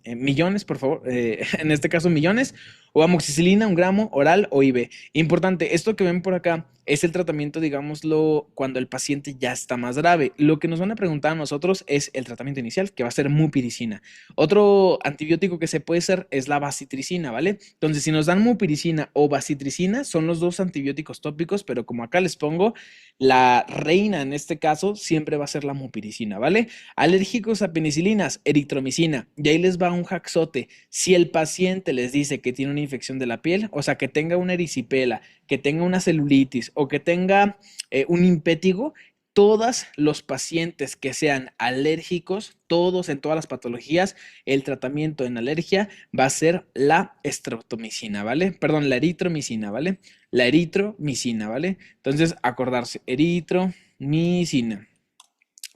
millones, por favor, en este caso millones, O amoxicilina, 1 gramo, oral o IV. Importante, esto que ven por acá es el tratamiento, digámoslo, cuando el paciente ya está más grave. Lo que nos van a preguntar a nosotros es el tratamiento inicial, que va a ser mupiricina. Otro antibiótico que se puede hacer es la bacitricina, ¿vale? Entonces, si nos dan mupiricina o bacitricina, son los dos antibióticos tópicos, pero como acá les pongo, la reina en este caso siempre va a ser la mupiricina, ¿vale? Alérgicos a penicilinas, eritromicina. Y ahí les va un hacksote. Si el paciente les dice que tiene una infección de la piel, o sea, que tenga una erisipela, que tenga una celulitis o que tenga un impétigo, todos los pacientes que sean alérgicos, todos en todas las patologías, el tratamiento en alergia va a ser la estreptomicina, ¿vale? Perdón, la eritromicina, ¿vale? La eritromicina, ¿vale? Entonces, acordarse, eritromicina.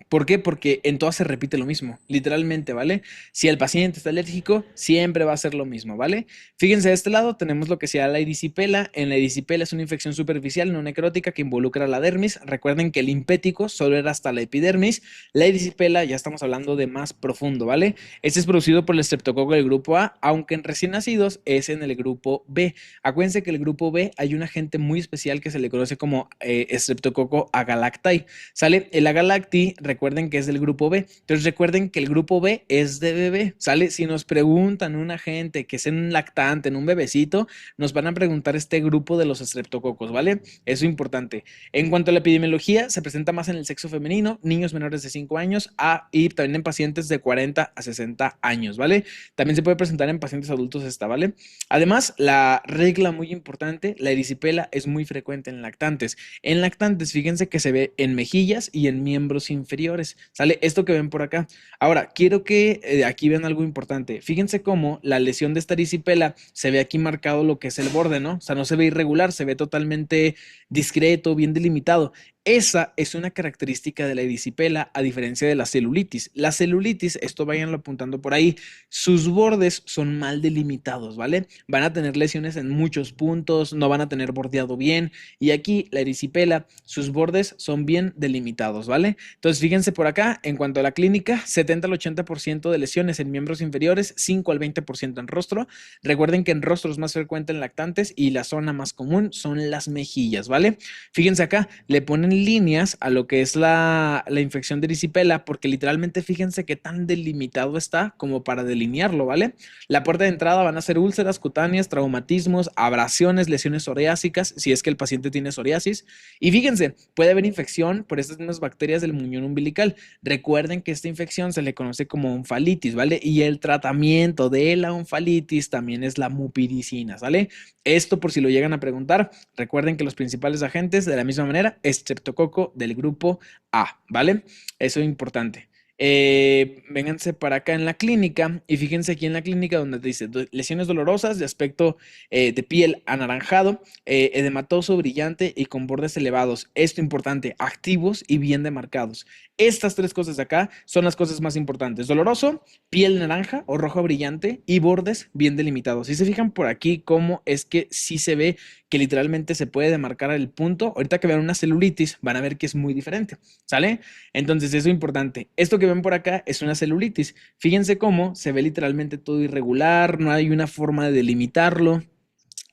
¿Por qué? Porque en todas se repite lo mismo, literalmente, ¿vale? Si el paciente está alérgico, siempre va a ser lo mismo, ¿vale? Fíjense, de este lado tenemos lo que sea la erisipela. En la erisipela es una infección superficial no necrótica que involucra la dermis. Recuerden que el impético solo era hasta la epidermis. La erisipela ya estamos hablando de más profundo, ¿vale? Este es producido por el estreptococo del grupo A, aunque en recién nacidos es en el grupo B. Acuérdense que el grupo B hay un agente muy especial que se le conoce como estreptococo agalacti. ¿Sale? El agalacti, recuerden que es del grupo B. Entonces recuerden que el grupo B es de bebé, ¿sale? Si nos preguntan una gente que es en un lactante, en un bebecito, nos van a preguntar este grupo de los estreptococos, ¿vale? Eso es importante. En cuanto a la epidemiología, se presenta más en el sexo femenino, niños menores de 5 años y también en pacientes de 40 a 60 años, ¿vale? También se puede presentar en pacientes adultos esta, ¿vale? Además, la regla muy importante, la erisipela es muy frecuente en lactantes. En lactantes, fíjense que se ve en mejillas y en miembros inferiores. ¿Sale? Esto que ven por acá. Ahora, quiero que aquí vean algo importante. Fíjense cómo la lesión de esta erisipela se ve aquí marcado lo que es el borde, ¿no? O sea, no se ve irregular, se ve totalmente discreto, bien delimitado. Esa es una característica de la erisipela a diferencia de la celulitis. La celulitis, esto váyanlo apuntando por ahí, sus bordes son mal delimitados, ¿vale? Van a tener lesiones en muchos puntos, no van a tener bordeado bien y aquí la erisipela, sus bordes son bien delimitados, ¿vale? Entonces fíjense por acá, en cuanto a la clínica, 70 al 80% de lesiones en miembros inferiores, 5 al 20% en rostro. Recuerden que en rostro es más frecuente en lactantes y la zona más común son las mejillas, ¿vale? Fíjense acá, le ponen líneas a lo que es la infección de erisipela, porque literalmente fíjense qué tan delimitado está como para delinearlo, ¿vale? La puerta de entrada van a ser úlceras cutáneas, traumatismos, abrasiones, lesiones psoriásicas, si es que el paciente tiene psoriasis. Y fíjense, puede haber infección por estas mismas bacterias del muñón umbilical. Recuerden que esta infección se le conoce como onfalitis, ¿vale? Y el tratamiento de la onfalitis también es la mupiricina, ¿sale? Esto por si lo llegan a preguntar, recuerden que los principales agentes de la misma manera, estreptococo del grupo A, ¿vale? Eso es importante. Vénganse para acá en la clínica y fíjense aquí en la clínica donde dice lesiones dolorosas de aspecto de piel anaranjado, edematoso, brillante y con bordes elevados. Esto importante, activos y bien demarcados. Estas tres cosas de acá son las cosas más importantes. Doloroso, piel naranja o rojo brillante y bordes bien delimitados. Si se fijan por aquí cómo es que sí se ve que literalmente se puede demarcar el punto. Ahorita que vean una celulitis van a ver que es muy diferente, ¿sale? Entonces eso es importante. Esto que ven por acá es una celulitis. Fíjense cómo se ve literalmente todo irregular, no hay una forma de delimitarlo.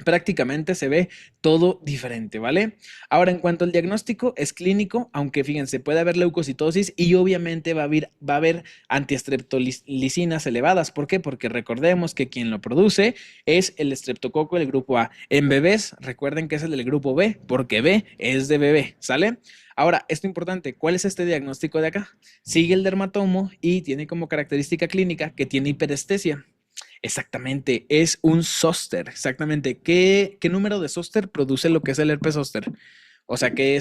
Prácticamente se ve todo diferente, ¿vale? Ahora, en cuanto al diagnóstico, es clínico, aunque fíjense, puede haber leucocitosis y obviamente va a haber antiestreptolicinas elevadas. ¿Por qué? Porque recordemos que quien lo produce es el estreptococo del grupo A. En bebés, recuerden que es el del grupo B, porque B es de bebé, ¿sale? Ahora, esto importante, ¿cuál es este diagnóstico de acá? Sigue el dermatomo y tiene como característica clínica que tiene hiperestesia. Exactamente, es un zóster. Exactamente. ¿Qué número de zóster produce lo que es el herpes zóster? O sea que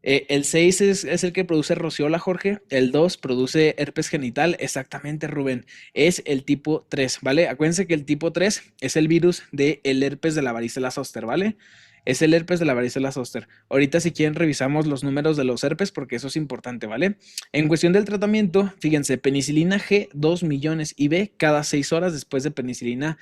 el 6 es el que produce rociola, Jorge. El 2 produce herpes genital. Exactamente, Rubén. Es el tipo 3, ¿vale? Acuérdense que el tipo 3 es el virus del herpes de la varicela zóster, ¿vale? es el herpes de la varicela zoster. Ahorita si quieren revisamos los números de los herpes porque eso es importante, ¿vale? En cuestión del tratamiento, fíjense, penicilina G 2 millones y B cada 6 horas después penicilina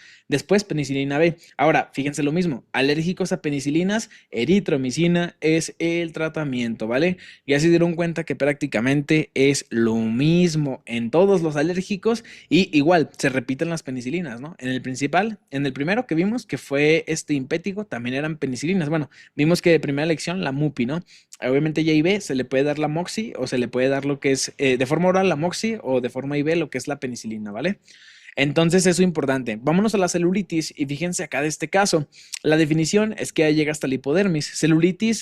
B. Ahora, fíjense lo mismo, alérgicos a penicilinas, eritromicina es el tratamiento, ¿vale? Ya se dieron cuenta que prácticamente es lo mismo en todos los alérgicos y igual se repiten las penicilinas, ¿no? En el primero que vimos que fue este impétigo, también eran penicilinas. Bueno, vimos que de primera elección la MUPI, ¿no? Obviamente ya IV se le puede dar la Moxi o se le puede dar lo que es de forma oral la Moxi o de forma IV lo que es la penicilina, ¿vale? Entonces, eso es importante. Vámonos a la celulitis y fíjense acá de este caso. La definición es que llega hasta la hipodermis.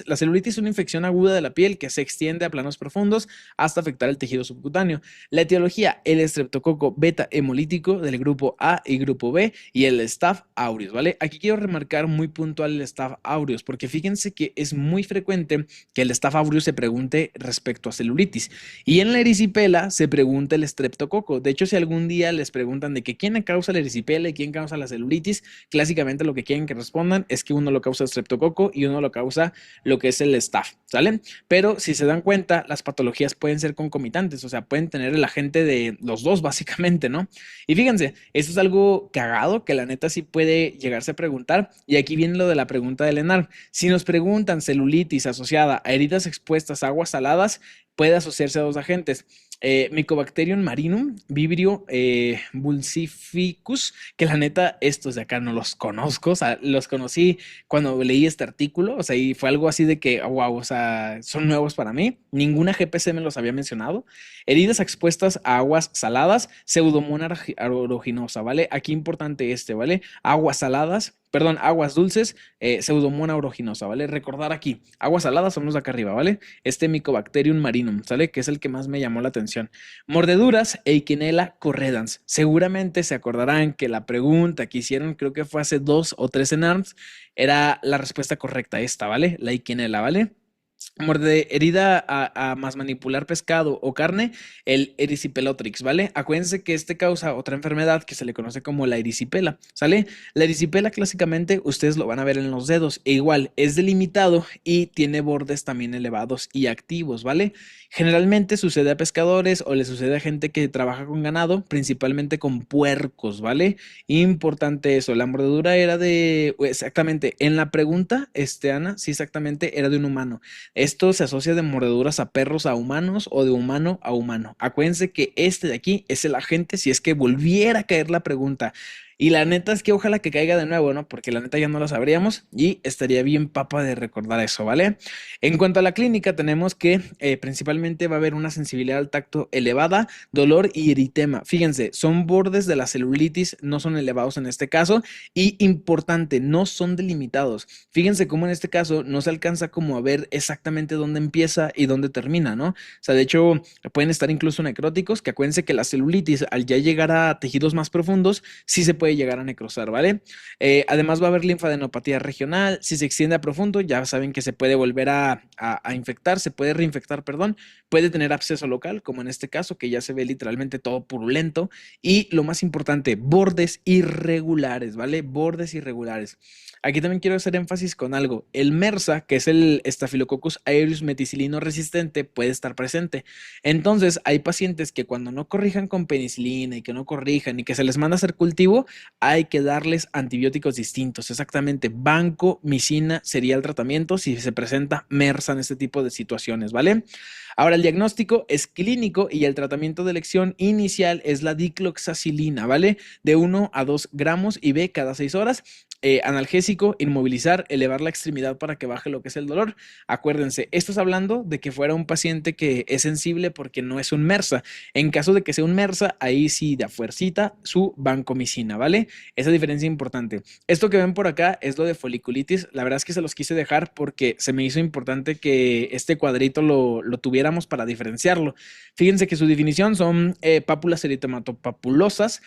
La celulitis es una infección aguda de la piel que se extiende a planos profundos hasta afectar el tejido subcutáneo. La etiología, el estreptococo beta hemolítico del grupo A y grupo B y el Staph aureus, ¿vale? Aquí quiero remarcar muy puntual el Staph aureus porque fíjense que es muy frecuente que el Staph aureus se pregunte respecto a celulitis y en la erisipela se pregunta el estreptococo. De hecho, si algún día les preguntan de que quién causa la erisipela y quién causa la celulitis, clásicamente lo que quieren que respondan es que uno lo causa el streptococo y uno lo causa lo que es el staph, ¿sale? Pero si se dan cuenta, las patologías pueden ser concomitantes, o sea, pueden tener el agente de los dos básicamente, ¿no? Y fíjense, esto es algo cagado que la neta sí puede llegarse a preguntar y aquí viene lo de la pregunta de Lenar. Si nos preguntan celulitis asociada a heridas expuestas a aguas saladas, puede asociarse a dos agentes. Mycobacterium marinum, Vibrio bulsificus, que la neta estos de acá no los conozco, o sea, los conocí cuando leí este artículo, o sea, y fue algo así de que, wow, o sea, son nuevos para mí, ninguna GPC me los había mencionado. Heridas expuestas a aguas saladas, Pseudomonas aeruginosa, ¿vale? Aquí importante ¿vale? Aguas saladas, perdón, aguas dulces, Pseudomonas aeruginosa, ¿vale? Recordar aquí, aguas saladas son los de acá arriba, ¿vale? Este Mycobacterium marinum, ¿sale? Que es el que más me llamó la atención. Mordeduras, Eikenella corredans. Seguramente se acordarán que la pregunta que hicieron, creo que fue hace 2 o 3 en ARMS, era la respuesta correcta esta, ¿vale? La Eikenella, ¿vale? Morde herida a más manipular pescado o carne, el erisipelotrix, ¿vale? Acuérdense que este causa otra enfermedad que se le conoce como la erisipela, ¿sale? La erisipela clásicamente ustedes lo van a ver en los dedos, e igual es delimitado y tiene bordes también elevados y activos, ¿vale? Generalmente sucede a pescadores o le sucede a gente que trabaja con ganado, principalmente con puercos, ¿vale? Importante eso, la mordedura era de, exactamente, en la pregunta, Ana, sí, exactamente, era de un humano. Esto se asocia de mordeduras a perros a humanos o de humano a humano. Acuérdense que este de aquí es el agente si es que volviera a caer la pregunta. Y la neta es que ojalá que caiga de nuevo, ¿no? Porque la neta ya no lo sabríamos y estaría bien papa de recordar eso, ¿vale? En cuanto a la clínica, tenemos que principalmente va a haber una sensibilidad al tacto elevada, dolor y eritema. Fíjense, son bordes de la celulitis, no son elevados en este caso y importante, no son delimitados. Fíjense cómo en este caso no se alcanza como a ver exactamente dónde empieza y dónde termina, ¿no? O sea, de hecho, pueden estar incluso necróticos, que acuérdense que la celulitis al ya llegar a tejidos más profundos, sí se puede llegar a necrosar, ¿vale? Además va a haber linfadenopatía regional, si se extiende a profundo, ya saben que se puede volver a infectar, se puede reinfectar, perdón, puede tener absceso local, como en este caso, que ya se ve literalmente todo purulento, y lo más importante, bordes irregulares, ¿vale? Bordes irregulares. Aquí también quiero hacer énfasis con algo. El MRSA, que es el Staphylococcus aureus meticilino resistente, puede estar presente. Entonces, hay pacientes que cuando no corrijan con penicilina y que no corrijan y que se les manda a hacer cultivo, hay que darles antibióticos distintos. Exactamente, vancomicina sería el tratamiento si se presenta MRSA en este tipo de situaciones, ¿vale? Ahora, el diagnóstico es clínico y el tratamiento de elección inicial es la dicloxacilina, ¿vale? De 1 a 2 gramos IV cada 6 horas. Analgésico, inmovilizar, elevar la extremidad para que baje lo que es el dolor. Acuérdense, esto es hablando de que fuera un paciente que es sensible porque no es un MRSA. En caso de que sea un MRSA, ahí sí de a fuercita su vancomicina, ¿vale? Esa diferencia importante. Esto que ven por acá es lo de foliculitis. La verdad es que se los quise dejar porque se me hizo importante que este cuadrito lo tuviéramos para diferenciarlo. Fíjense que su definición son pápulas eritematopapulosos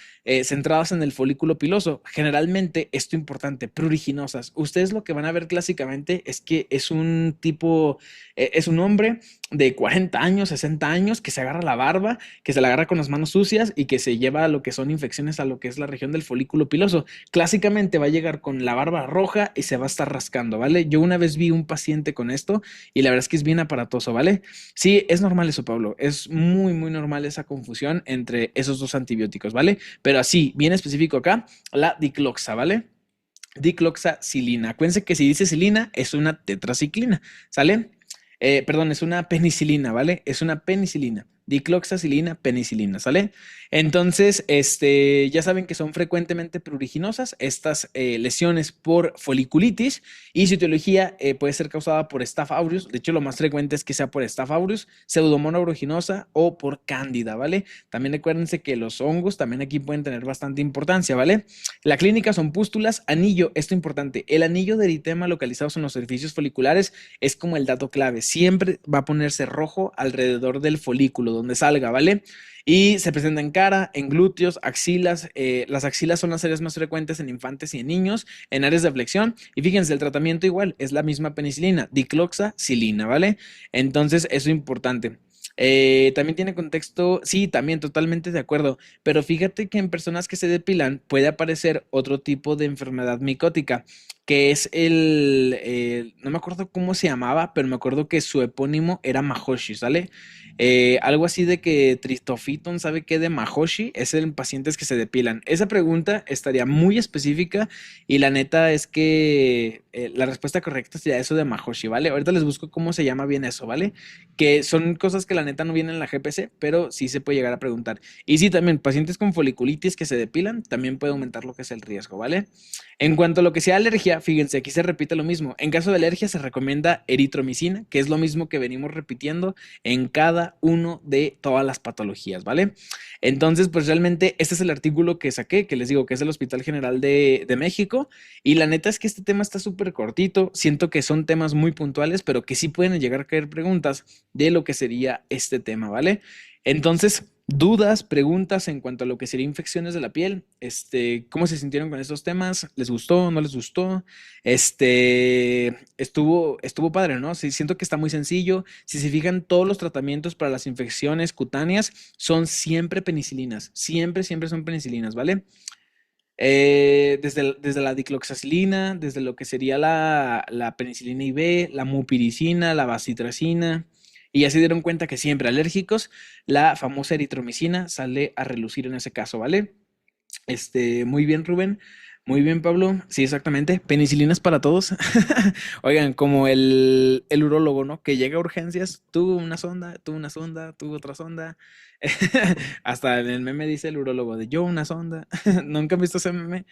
centradas en el folículo piloso. Generalmente esto importante importante, pruriginosas. Ustedes lo que van a ver clásicamente es que es un tipo, es un hombre de 40 años, 60 años, que se agarra la barba, que se la agarra con las manos sucias y que se lleva a lo que son infecciones a lo que es la región del folículo piloso. Clásicamente va a llegar con la barba roja y se va a estar rascando, ¿vale? Yo una vez vi un paciente con esto y la verdad es que es bien aparatoso, ¿vale? Sí, es normal eso, Pablo. Es muy, muy normal esa confusión entre esos dos antibióticos, ¿vale? Pero así, bien específico acá, la dicloxa, ¿vale? Dicloxacilina. Acuérdense que si dice cilina es una tetraciclina, ¿sale? Perdón, es una penicilina, ¿vale? Es una penicilina. Dicloxacilina, penicilina, ¿sale? Entonces, ya saben que son frecuentemente pruriginosas estas lesiones por foliculitis y su etiología puede ser causada por Staph aureus. De hecho, lo más frecuente es que sea por Staph aureus, Pseudomonas aeruginosa o por Cándida, ¿vale? También acuérdense que los hongos también aquí pueden tener bastante importancia, ¿vale? La clínica son pústulas, anillo, esto importante, el anillo de eritema localizados en los orificios foliculares es como el dato clave, siempre va a ponerse rojo alrededor del folículo, donde salga, ¿vale? Y se presenta en cara, en glúteos, axilas. Las axilas son las áreas más frecuentes en infantes y en niños, en áreas de flexión. Y fíjense, el tratamiento igual es la misma penicilina, dicloxacilina, ¿vale? Entonces, eso es importante. También tiene contexto, sí, también totalmente de acuerdo, pero fíjate que en personas que se depilan puede aparecer otro tipo de enfermedad micótica, que es no me acuerdo cómo se llamaba, pero me acuerdo que su epónimo era Mahoshi, ¿sale? Algo así de que Tristofiton, ¿sabe qué de Mahoshi? Es en pacientes que se depilan. Esa pregunta estaría muy específica y la neta es que la respuesta correcta sería eso de Mahoshi, ¿vale? Ahorita les busco cómo se llama bien eso, ¿vale? Que son cosas que la neta no vienen en la GPC, pero sí se puede llegar a preguntar. Y sí, también pacientes con foliculitis que se depilan, también puede aumentar lo que es el riesgo, ¿vale? En cuanto a lo que sea alergia, fíjense, aquí se repite lo mismo. En caso de alergia se recomienda eritromicina, que es lo mismo que venimos repitiendo en cada uno de todas las patologías, ¿vale? Entonces, pues realmente este es el artículo que saqué, que les digo que es del Hospital General de México, y la neta es que este tema está súper cortito, siento que son temas muy puntuales, pero que sí pueden llegar a caer preguntas de lo que sería este tema, ¿vale? Entonces, dudas, preguntas en cuanto a lo que sería infecciones de la piel, ¿cómo se sintieron con estos temas? ¿Les gustó? ¿No les gustó? Estuvo padre, ¿no? Sí, siento que está muy sencillo. Si se fijan, todos los tratamientos para las infecciones cutáneas son siempre penicilinas, siempre, siempre son penicilinas, ¿vale? Desde la dicloxacilina, desde lo que sería la penicilina IV, la mupiricina, la bacitracina, y ya se dieron cuenta que siempre alérgicos, la famosa eritromicina sale a relucir en ese caso, ¿vale? Muy bien, Rubén. Muy bien, Pablo. Sí, exactamente. Penicilinas para todos. Oigan, como el urólogo, ¿no? Que llega a urgencias, tuvo una sonda, tuvo otra sonda. Hasta en el meme dice el urólogo de yo una sonda. ¿Nunca han visto ese meme?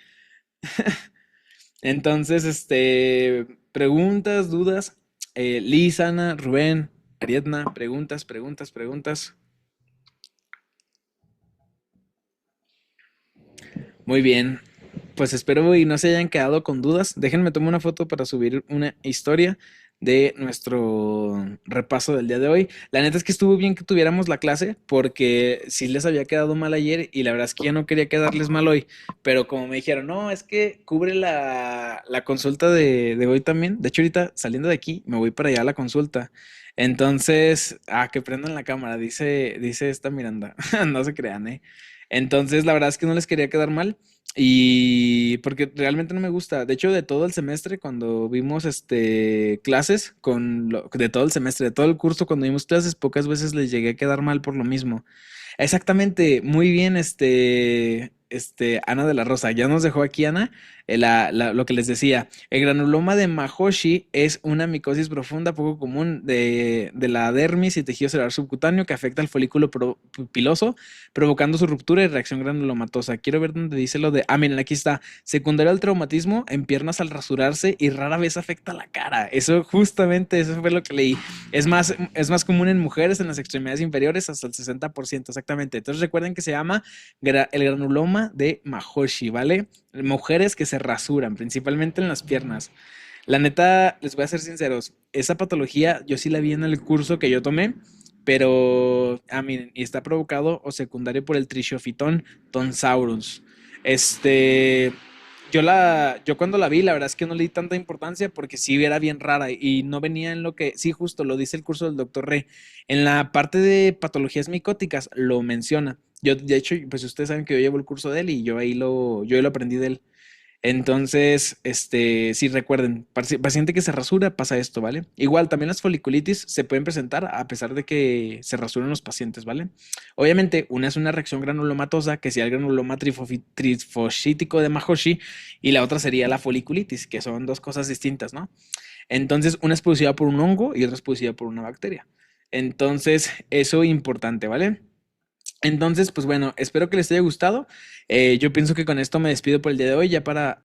Entonces, preguntas, dudas. Liz, Ana, Rubén, Ariadna, preguntas, preguntas, preguntas. Muy bien. Pues espero y no se hayan quedado con dudas. Déjenme tomar una foto para subir una historia de nuestro repaso del día de hoy. La neta es que estuvo bien que tuviéramos la clase porque sí les había quedado mal ayer y la verdad es que ya no quería quedarles mal hoy. Pero como me dijeron, no, es que cubre la consulta de hoy también. De hecho, ahorita saliendo de aquí me voy para allá a la consulta. Entonces, que prendan la cámara, dice esta Miranda. No se crean, ¿eh? Entonces, la verdad es que no les quería quedar mal. Y porque realmente no me gusta. De hecho, de todo el semestre, cuando vimos clases, de todo el semestre, de todo el curso, cuando vimos clases, pocas veces les llegué a quedar mal por lo mismo. Exactamente, muy bien, Ana de la Rosa. Ya nos dejó aquí Ana lo que les decía. El granuloma de Mahoshi es una micosis profunda poco común de la dermis y tejido celular subcutáneo que afecta al folículo piloso, provocando su ruptura y reacción granulomatosa. Quiero ver dónde dice lo de. Miren, aquí está. Secundario al traumatismo en piernas al rasurarse y rara vez afecta la cara. Eso fue lo que leí. Es más común en mujeres en las extremidades inferiores hasta el 60%, exactamente. Entonces recuerden que se llama el granuloma de Mahoshi, ¿vale? Mujeres que se rasuran, principalmente en las piernas. La neta, les voy a ser sinceros, esa patología yo sí la vi en el curso que yo tomé, pero, miren, y está provocado o secundario por el Trichophyton tonsaurus. Este, Yo cuando la vi, la verdad es que no le di tanta importancia porque sí era bien rara y no venía en lo que, sí, justo lo dice el curso del doctor Re. En la parte de patologías micóticas lo menciona. Yo, de hecho, pues ustedes saben que yo llevo el curso de él y yo ahí lo aprendí de él. Entonces, sí recuerden, paciente que se rasura pasa esto, ¿vale? Igual, también las foliculitis se pueden presentar a pesar de que se rasuran los pacientes, ¿vale? Obviamente, una es una reacción granulomatosa, que sería el granuloma trifoscítico de Mahoshi, y la otra sería la foliculitis, que son dos cosas distintas, ¿no? Entonces, una es producida por un hongo y otra es producida por una bacteria. Entonces, eso es importante, ¿vale? Entonces, pues bueno, espero que les haya gustado. Yo pienso que con esto me despido por el día de hoy, ya para